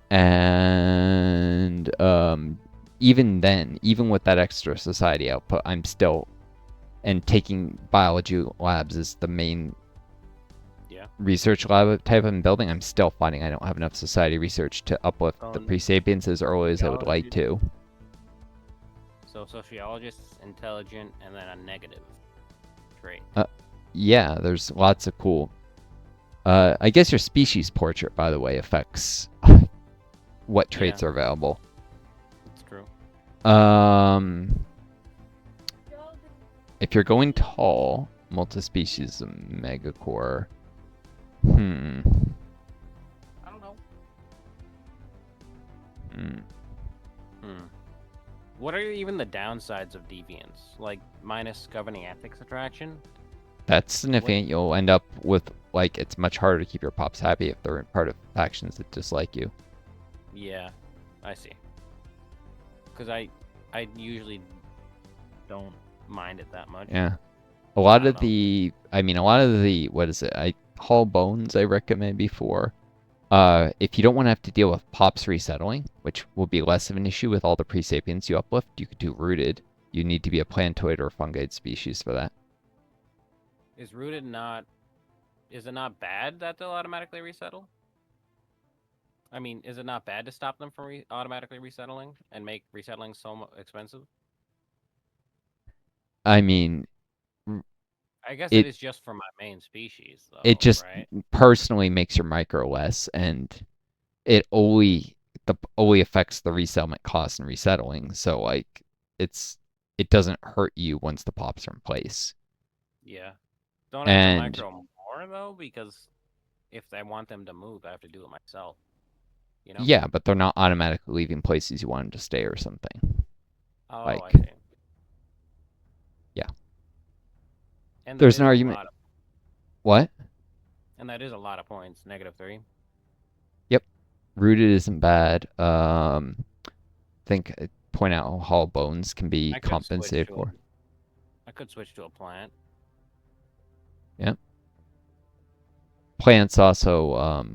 And even then, even with that extra society output, I'm still... And taking biology labs is the main research lab type I'm building. I'm still finding I don't have enough society research to uplift the pre-sapiens as early as I would like to. So sociologists, intelligent, and then a negative trait. Yeah, there's lots of cool... I guess your species portrait, by the way, affects what traits are available. That's true. If you're going tall, multi-species megacore. I don't know. What are even the downsides of deviance? Like minus governing ethics attraction? That's significant. You'll end up with, like, it's much harder to keep your pops happy if they're part of factions that dislike you. Yeah, I see. Because I usually don't mind it that much. Yeah. A lot of the, what is it? Hull Bones I recommend before. If you don't want to have to deal with pops resettling, which will be less of an issue with all the pre-sapiens you uplift, you could do rooted. You need to be a plantoid or fungoid species for that. Is rooted not... Is it not bad that they'll automatically resettle? I mean, is it not bad to stop them from automatically resettling and make resettling so expensive? I mean... I guess it is just for my main species, though. It just right? personally makes your micro less, and it only affects the resettlement cost and resettling. So like, it doesn't hurt you once the pops are in place. Yeah. Don't I have to micro more though? Because if I want them to move, I have to do it myself. You know? Yeah, but they're not automatically leaving places you want them to stay or something. Oh, like, I see. Yeah. And there's an argument. What? And that is a lot of points. -3. Yep. Rooted isn't bad. Think point out how Hull Bones can be compensated for. I could switch to a plant. Yep. Plants also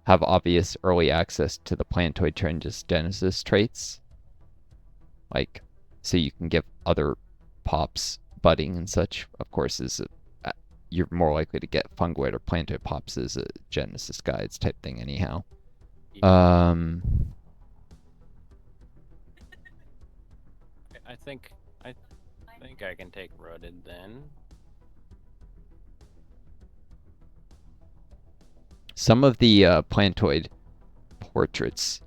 have obvious early access to the plantoid transgenesis traits. Like, so you can give other pops budding and such. Of course, you're more likely to get fungoid or plantoid pops as a genesis guides type thing anyhow. Yeah. I think I can take rooted then. Some of the plantoid portraits.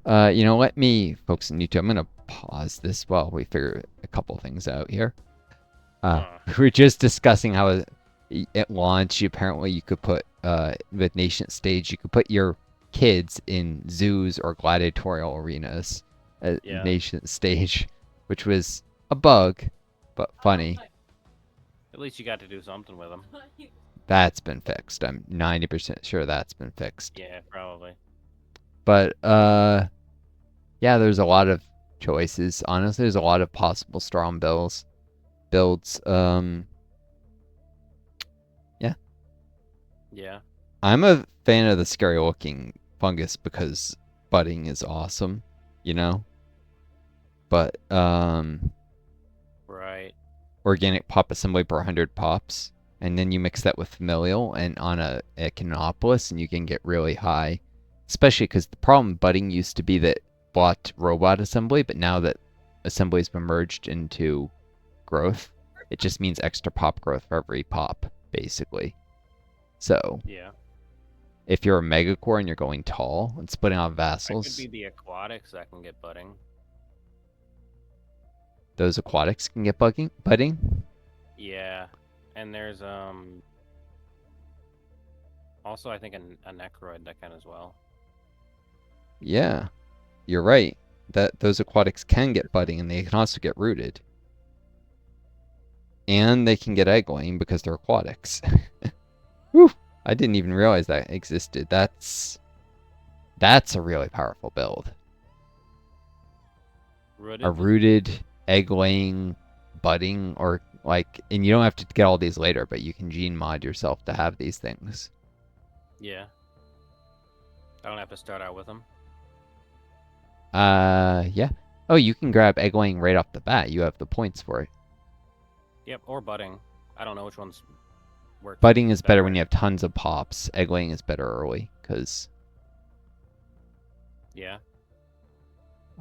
Let me focus on YouTube. I'm going to pause this while we figure a couple things out here. We're just discussing how at launch, apparently you could put, with Nation Stage, you could put your kids in zoos or gladiatorial arenas. Yeah. nation stage, which was a bug, but funny. At least you got to do something with them. That's been fixed. I'm 90% sure that's been fixed. Yeah, probably. But yeah, there's a lot of choices. Honestly, there's a lot of possible strong builds. Yeah. Yeah. I'm a fan of the scary looking fungus because budding is awesome, you know? But Right. organic pop assembly per 100 pops, and then you mix that with familial and on a echinopolis, and you can get really high. Especially because the problem with budding used to be that bought robot assembly, but now that assembly has been merged into growth, it just means extra pop growth for every pop, basically. So Yeah. if you're a megacore and you're going tall and splitting off That could vassals, be the aquatics that can get budding. those aquatics can get budding. Yeah. And there's also I think a necroid that can as well. Yeah, you're right. That those aquatics can get budding and they can also get rooted. And they can get egg laying because they're aquatics. Whew, I didn't even realize that existed. That's a really powerful build. Rooted? A rooted egg laying budding or like, and you don't have to get all these later, but you can gene mod yourself to have these things. Yeah. I don't have to start out with them. Yeah. Oh, you can grab egg laying right off the bat. You have the points for it. Yep, or budding. I don't know which one's works. Budding is better when you have tons of pops. Egg laying is better early because Yeah.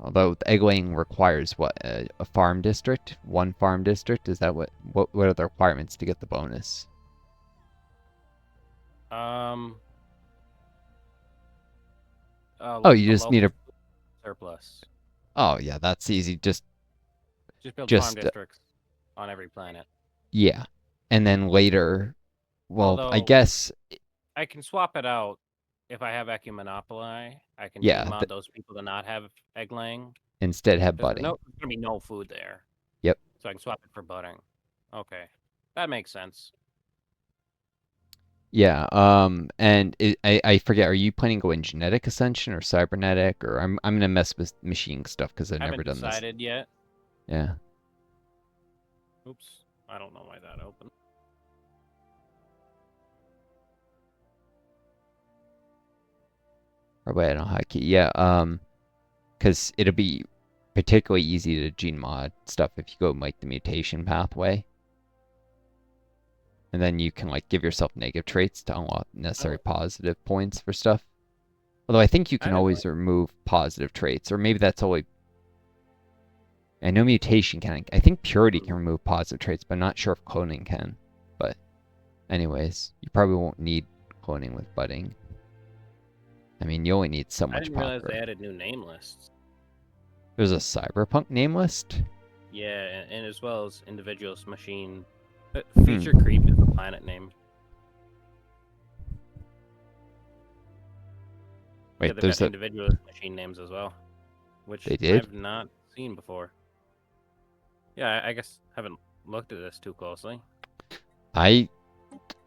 although egg laying requires what a farm district, one farm district. Is that what are the requirements to get the bonus? Oh, you just need a surplus. Oh yeah, that's easy. Just build farm districts on every planet. Yeah, and then later, well, Although, I guess I can swap it out if I have Ecumonopoli. I can mod those people to not have egg laying. Instead, have budding. There's gonna be no food there. Yep. So I can swap it for budding. Okay, that makes sense. Yeah. And I forget. Are you planning to go in genetic ascension or cybernetic, or I'm gonna mess with machine stuff because I've never done this. I haven't decided yet. Yeah. Oops. I don't know why that opened. Probably I don't know how to key. Yeah. Because it'll be particularly easy to gene mod stuff if you go like the mutation pathway. And then you can like give yourself negative traits to unlock necessary positive points for stuff. Although I think you can always remove positive traits, or maybe that's only. I know mutation can. I think purity can remove positive traits, but I'm not sure if cloning can. But, anyways, you probably won't need cloning with budding. I mean, you only need so much. I didn't realize they added new name lists. There's a cyberpunk name list. Yeah, and as well as individualist machine. Feature creep is the planet name. Wait, there's individualist machine names as well, which I've not seen before. Yeah, I guess I haven't looked at this too closely. I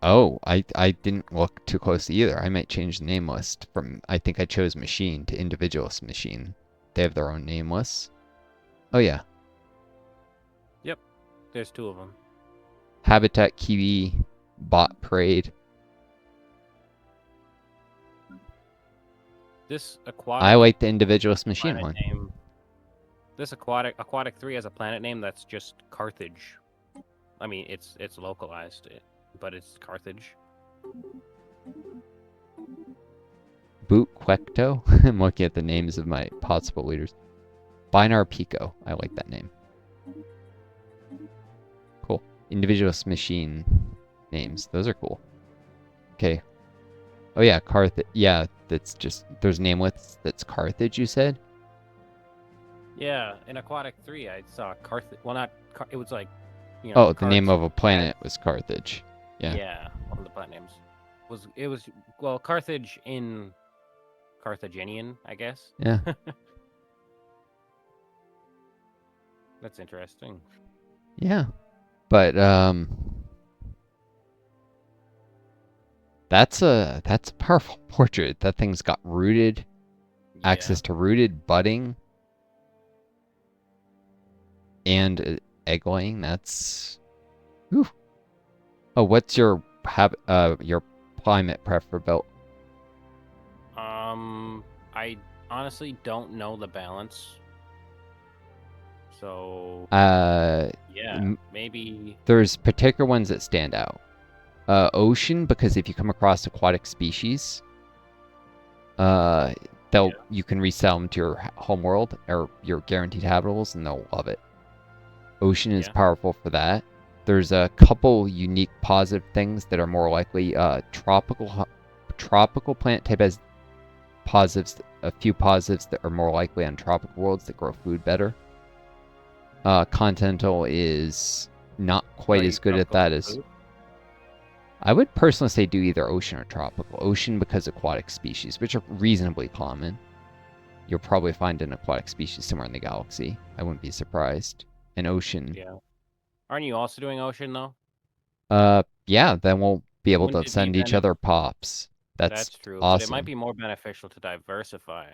didn't look too closely either. I might change the name list from I think I chose machine to individualist machine. They have their own name lists. Oh yeah. Yep, there's 2 of them. Habitat Kiwi, Bot Parade. This aquatic. I like the individualist machine one. Name, this aquatic 3 has a planet name that's just Carthage. I mean, it's localized, but it's Carthage. Boot Quecto. I'm looking at the names of my possible leaders. Binar Pico. I like that name. Cool. Individualist machine names. Those are cool. Okay. Oh yeah, Carthage. Yeah, that's just there's name lists that's Carthage. You said. Yeah, in Aquatic 3, I saw Carthage. Well, not it was like, you know. Oh, the name of a planet was Carthage. Yeah. Yeah, one of the planet names was Carthage in Carthaginian, I guess. Yeah. That's interesting. Yeah, but that's a powerful portrait. That thing's got rooted access to rooted budding and egg laying. That's whew. Oh, what's your your climate preferable? I honestly don't know the balance. So yeah, maybe there's particular ones that stand out. Ocean, because if you come across aquatic species, you can resell them to your homeworld or your guaranteed habitables, and they'll love it. Ocean is powerful for that. There's a couple unique positive things that are more likely. Tropical plant type has positives, a few positives that are more likely on tropical worlds that grow food better. Continental is not quite as good at that as... I would personally say do either ocean or tropical. Ocean because aquatic species, which are reasonably common. You'll probably find an aquatic species somewhere in the galaxy. I wouldn't be surprised. And ocean. Yeah. Aren't you also doing ocean though? Yeah, then we'll be able to send each other pops. That's true. Awesome. But it might be more beneficial to diversify.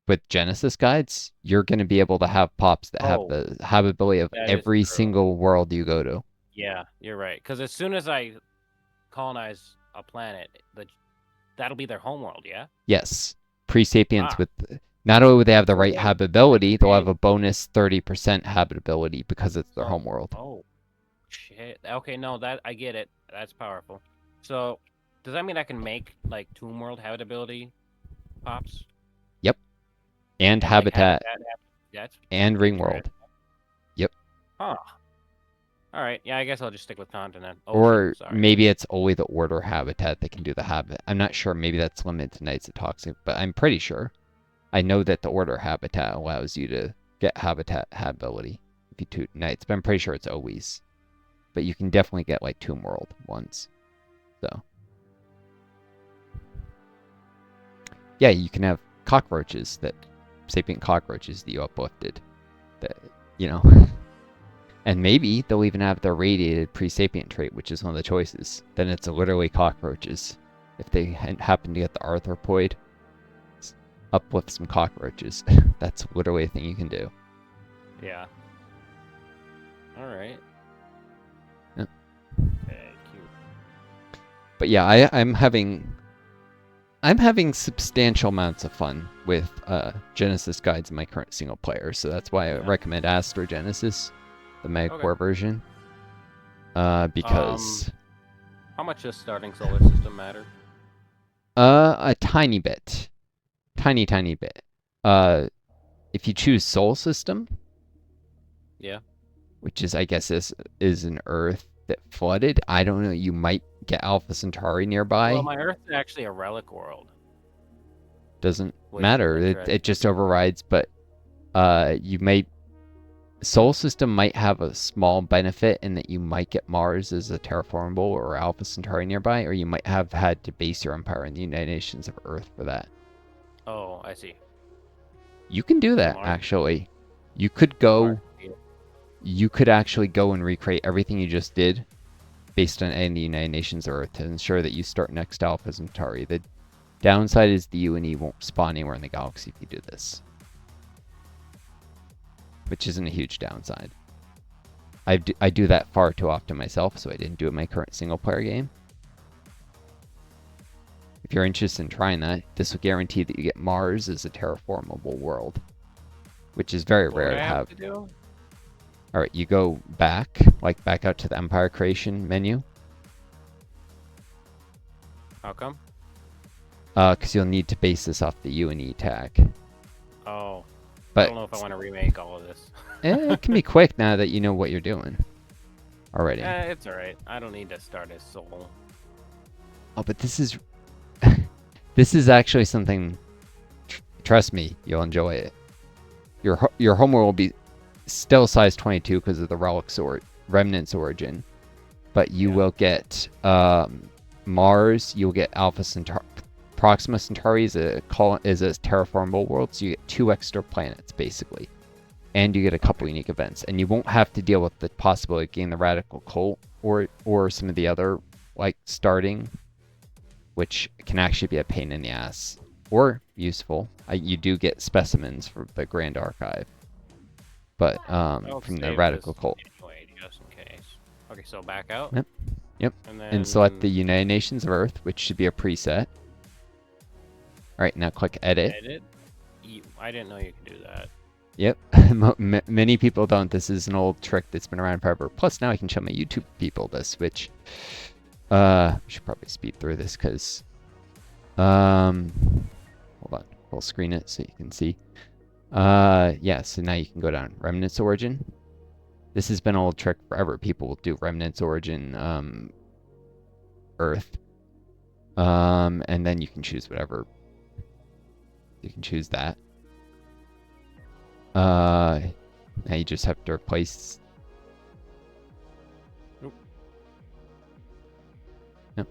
With Genesis guides, you're going to be able to have pops that have the habitability of every single world you go to. Yeah, you're right. Because as soon as I colonize a planet, that'll be their homeworld, yeah? Yes. Pre-sapients with... Not only would they have the right habitability, they'll have a bonus 30% habitability because it's their homeworld. Oh, shit. Okay, no, I get it. That's powerful. So, does that mean I can make, like, Tomb World habitability pops? Yep. And habitat. And Ring World. Yep. Huh. Alright, yeah, I guess I'll just stick with continent. Or maybe it's only the Order habitat that can do the habit. I'm not sure. Maybe that's limited to Knights of Toxic, but I'm pretty sure. I know that the Order habitat allows you to get habitat habitability if you toot Knights, but I'm pretty sure it's always. But you can definitely get like Tomb World ones. So. Yeah, you can have cockroaches sapient cockroaches that you uplifted. That, you know. And maybe they'll even have their radiated pre-sapient trait, which is one of the choices. Then it's literally cockroaches. If they happen to get the arthropoid, uplift some cockroaches. That's literally a thing you can do. Yeah. Alright. Yep. Okay, cute. But yeah, I'm having substantial amounts of fun with Genesis guides in my current single player, so that's why I recommend Astro Genesis, the Megacore version. Because how much does starting solar system matter? A tiny bit. Tiny bit. If you choose Sol System, which is, I guess, is an Earth that flooded. I don't know. You might get Alpha Centauri nearby. Well, my Earth is actually a relic world. Doesn't matter. It just overrides. But you may... Sol System might have a small benefit in that you might get Mars as a terraformable or Alpha Centauri nearby, or you might have had to base your empire in the United Nations of Earth for that. Oh, I see. You can do that, actually. You could go... You could actually go and recreate everything you just did based on any United Nations Earth to ensure that you start next to Alpha Centauri. The downside is the UNE won't spawn anywhere in the galaxy if you do this. Which isn't a huge downside. I do that far too often myself, so I didn't do it in my current single-player game. If you're interested in trying that, this will guarantee that you get Mars as a terraformable world. Which is very rare to have. Alright, you go back, back out to the Empire Creation menu. How come? Because you'll need to base this off the UNE tag. Oh. But I don't know if I want to remake all of this. It can be quick now that you know what you're doing already. It's alright. I don't need to start as Sol. Oh, but this is... this is actually something... Trust me, you'll enjoy it. Your homeworld will be still size 22 because of the Remnant's origin. But you will get Mars, you'll get Alpha Centauri. Proxima Centauri is a terraformable world, so you get 2 extra planets, basically. and you get a couple unique events, and you won't have to deal with the possibility of getting the Radical Cult or some of the other like starting, which can actually be a pain in the ass or useful. You do get specimens from the Grand Archive, but from the Radical Cult. Anyway, just in case. Okay, so back out. Yep. Yep. And And select the United Nations of Earth, which should be a preset. All right, now click Edit. Edit. I didn't know you could do that. Yep. Many people don't. This is an old trick that's been around forever. Plus, now I can show my YouTube people this, which I should probably speed through this because hold on, full screen it so you can see. Yeah, so now you can go down Remnants Origin. This has been an old trick forever. People will do Remnants Origin Earth. And then you can choose whatever. You can choose that. Now you just have to replace. Nope. Yep.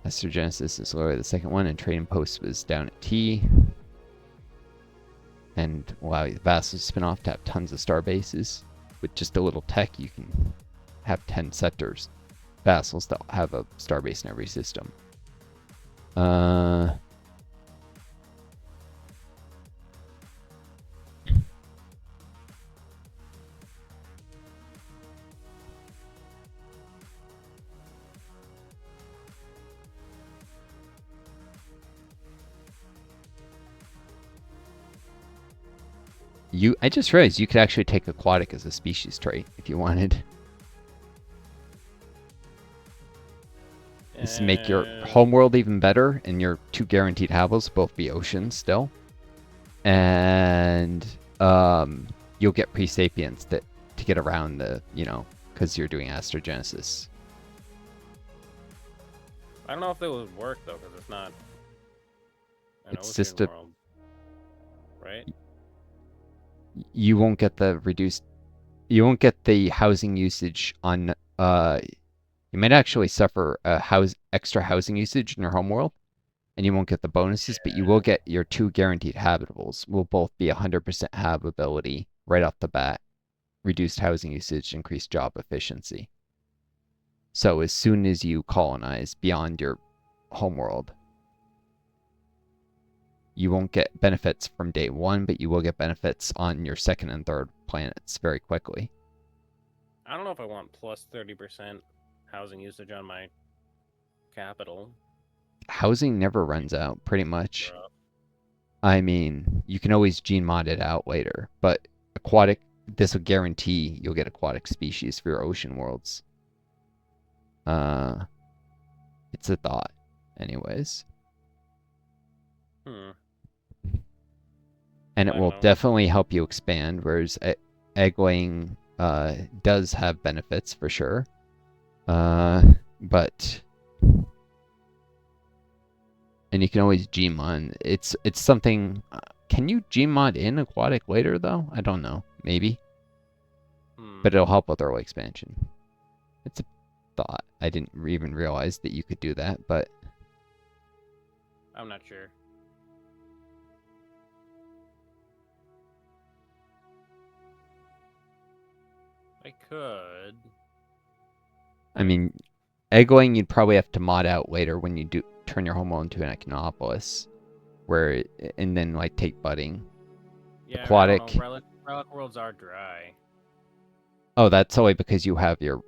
Astrogenesis is lower the second one, and Trading Post was down at T. And allow the vassals to spin off to have tons of star bases. With just a little tech, you can have 10 sectors. Vassals that have a star base in every system. I just realized you could actually take aquatic as a species trait if you wanted. This would make your homeworld even better, and your 2 guaranteed habitals both be oceans still. And you'll get pre-sapiens to get around the, because you're doing astrogenesis. I don't know if it would work though, because it's not an It's ocean just a world, right? You won't get the reduced. You won't get the housing usage on. You might actually suffer extra housing usage in your homeworld, and you won't get the bonuses, but you will get your 2 guaranteed habitables. Will both be 100% habitability right off the bat, reduced housing usage, increased job efficiency. So as soon as you colonize beyond your homeworld, you won't get benefits from day 1, but you will get benefits on your 2nd and 3rd planets very quickly. I don't know if I want plus 30% housing usage on my capital. Housing never runs out, pretty much. I mean, you can always gene mod it out later, but aquatic, this will guarantee you'll get aquatic species for your ocean worlds. It's a thought, anyways. And it will definitely help you expand, whereas egg-laying does have benefits for sure. But and you can always Gmod. It's something. Can you Gmod in aquatic later though? I don't know. Maybe. But it'll help with early expansion. It's a thought. I didn't even realize that you could do that, but I'm not sure. I could. I mean, egg-laying you'd probably have to mod out later when you do turn your homeworld into an Echinopolis, and then like take budding. Yeah, aquatic. I don't know. Relic worlds are dry. Oh, that's only because you have your.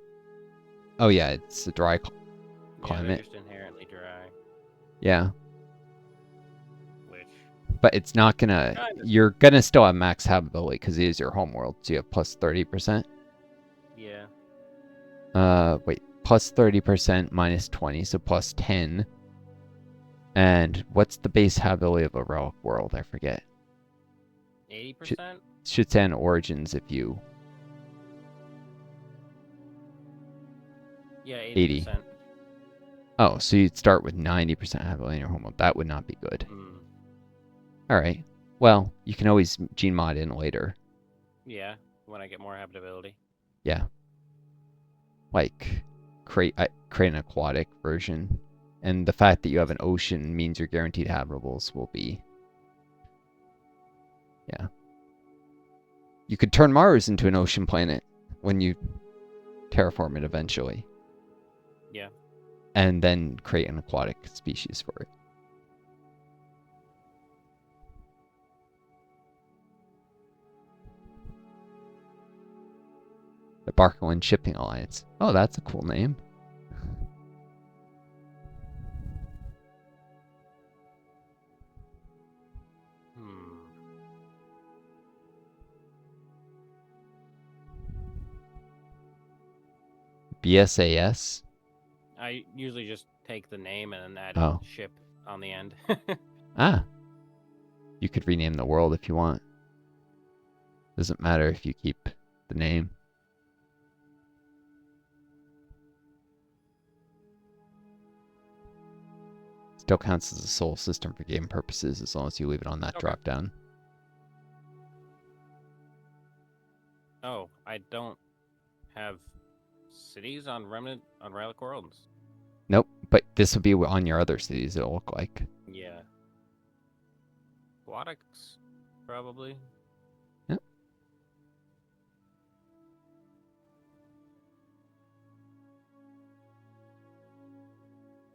Oh yeah, it's a dry climate. Yeah, they're just inherently dry. Yeah. But it's not gonna. You're gonna still have max habitability because it is your homeworld, so you have plus 30%. Yeah. Wait, plus 30% minus 20, so plus 10. And what's the base habitability of a relic world? I forget. 80%? Should say on Origins if you. Yeah, 80%. 80. Oh, so you'd start with 90% habitability in your homeworld. That would not be good. Alright. Well, you can always gene mod in later. Yeah, when I get more habitability. Yeah. Like, create an aquatic version. And the fact that you have an ocean means your guaranteed habitables will be Yeah. You could turn Mars into an ocean planet when you terraform it eventually. Yeah. And then create an aquatic species for it. The Barkowin Shipping Alliance. Oh, that's a cool name. BSAS? I usually just take the name and then add ship on the end. Ah. You could rename the world if you want. Doesn't matter if you keep the name. Still counts as a soul system for game purposes as long as you leave it on that drop down. Oh, I don't have cities on Remnant on Relic Worlds. Nope, but this will be on your other cities, it'll look like. Yeah. Aquatics, probably. Yep.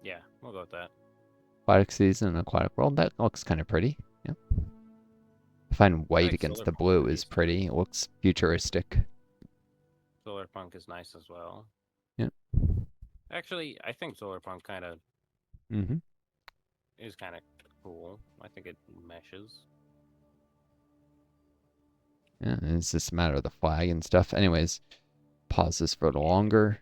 Yeah, we'll go with that. Aquatic cities in an aquatic world, that looks kind of pretty. Yep. I find white against the blue is pretty. It looks futuristic. Solarpunk is nice as well. Yep. Actually, I think Solarpunk kind of is kind of cool. I think it meshes. Yeah, it's just a matter of the flag and stuff. Anyways, pause this for a little longer.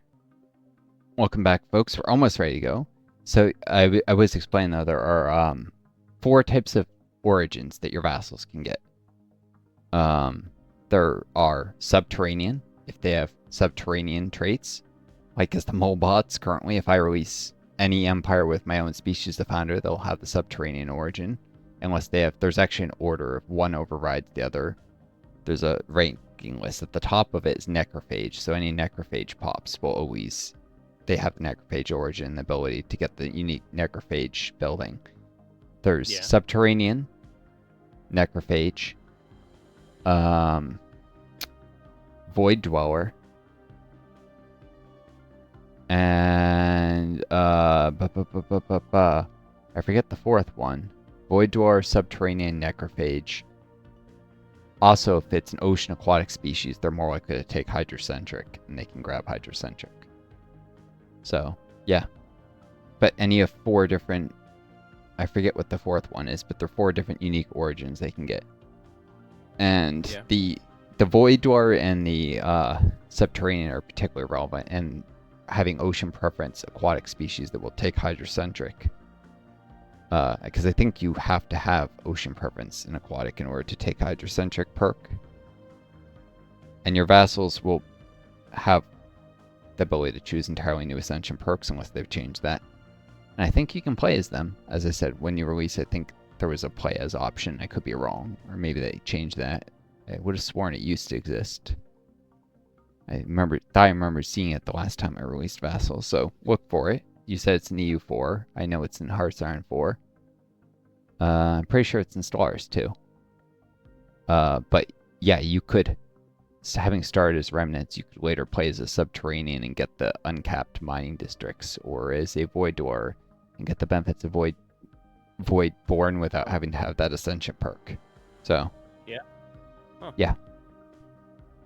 Welcome back, folks. We're almost ready to go. So I was explaining, though, there are 4 types of origins that your vassals can get. There are subterranean, if they have subterranean traits. Like as the Molebots currently, if I release any empire with my own species, the founder, they'll have the subterranean origin. Unless they have, there's actually an order of one overrides the other. There's a ranking list. At the top of it is necrophage. So any necrophage pops will always, they have the necrophage origin, the ability to get the unique necrophage building. There's subterranean, necrophage, void dweller, and I forget the 4th one. Void dweller, subterranean, necrophage. Also, if it's an ocean aquatic species, they're more likely to take hydrocentric, and they can grab hydrocentric. So, yeah. But any of 4 different, I forget what the 4th one is, but they're 4 different unique origins they can get. And the void dweller and the subterranean are particularly relevant, and having ocean preference aquatic species that will take hydrocentric. Because I think you have to have ocean preference in aquatic in order to take hydrocentric perk. And your vassals will have the ability to choose entirely new ascension perks unless they've changed that. And I think you can play as them. As I said, when you release, I think there was a play as option. I could be wrong. Or maybe they changed that. I would have sworn it used to exist. I remember seeing it the last time I released Vassal, so look for it. You said it's in EU 4. I know it's in Hearts Iron 4. I'm pretty sure it's in Stellaris too. But yeah, you could, having started as Remnants, you could later play as a Subterranean and get the uncapped mining districts, or as a Void Dweller and get the benefits of Void Born without having to have that Ascension perk. So, yeah.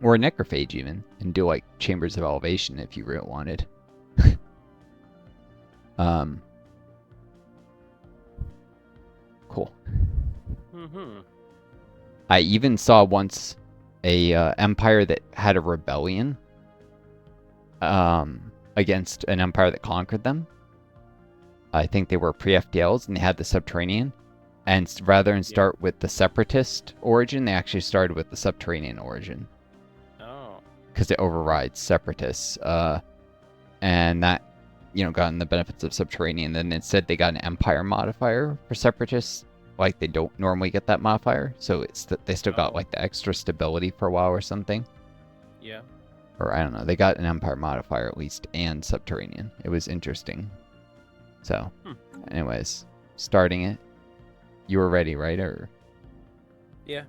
Or a Necrophage even, and do like Chambers of Elevation if you really wanted. Cool. I even saw once a empire that had a rebellion against an empire that conquered them. I think they were pre-FDLs, and they had the Subterranean. And rather than start with the Separatist origin, they actually started with the Subterranean origin. Oh. Because it overrides Separatists. And that, gotten the benefits of Subterranean. Then instead they got an Empire modifier for Separatists. Like, they don't normally get that modifier. So they still got, like, the extra stability for a while or something. Yeah. Or, I don't know. They got an Empire modifier, at least, and Subterranean. It was interesting. So, anyways, starting it. You were ready, right? Or yeah.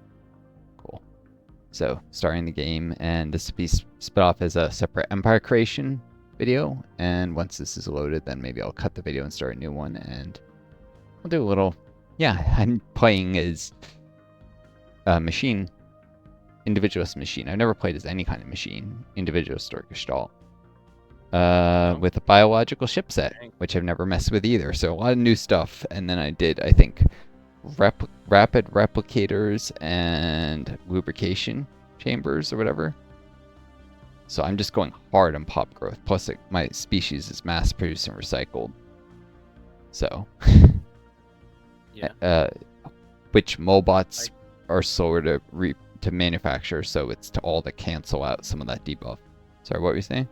So starting the game, and this will be split off as a separate empire creation video. And once this is loaded, then maybe I'll cut the video and start a new one, and we'll do a little. Yeah, I'm playing as a machine, individualist machine. I've never played as any kind of machine, individualist or Gestalt. With a biological ship set, which I've never messed with either. So a lot of new stuff. And then I did, I think, rapid replicators and lubrication chambers or whatever. So I'm just going hard on pop growth. Plus, my species is mass produced and recycled. So, yeah. Which Molbots are slower to manufacture, so it's to all to cancel out some of that debuff. Sorry, what were you saying?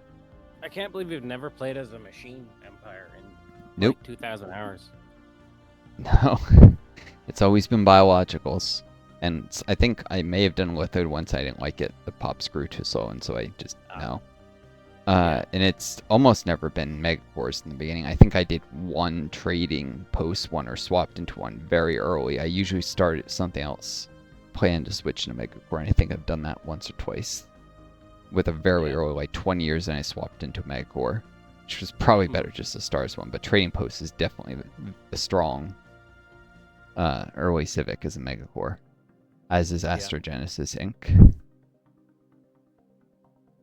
I can't believe you've never played as a machine empire in Nope. like 2,000 hours. No. It's always been biologicals. And I think I may have done litho once. I didn't like it. The pops grew too slow, and so I just, no. And it's almost never been megacores in the beginning. I think I did one trading post one or swapped into one very early. I usually started something else, planned to switch into megacore, and I think I've done that once or twice. With a very early, like 20 years, and I swapped into megacore, which was probably better just the stars one. But trading post is definitely a strong early civic as a megacore, as is Astrogenesis Inc.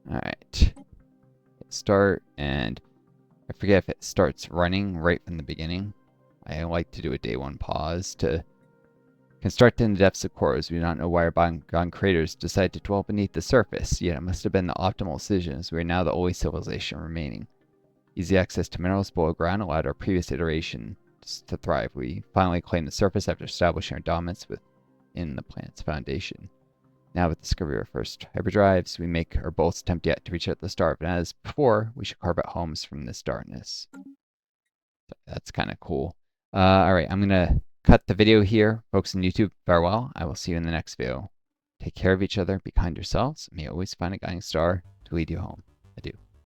Alright. Start, and I forget if it starts running right from the beginning. I like to do a day one pause to construct in the depths of cores. We do not know why our bygone creators decided to dwell beneath the surface, yet it must have been the optimal decision, as we are now the only civilization remaining. Easy access to minerals below ground allowed our previous iteration to thrive. We finally claimed the surface after establishing our dominance within the planet's foundation. Now, with the discovery of our first hyperdrives, we make our boldest attempt yet to reach out the star. But as before, we should carve out homes from this darkness. So that's kind of cool. All right, I'm going to cut the video here. Folks on YouTube, farewell. I will see you in the next video. Take care of each other, be kind yourselves, and may you always find a guiding star to lead you home. Adieu.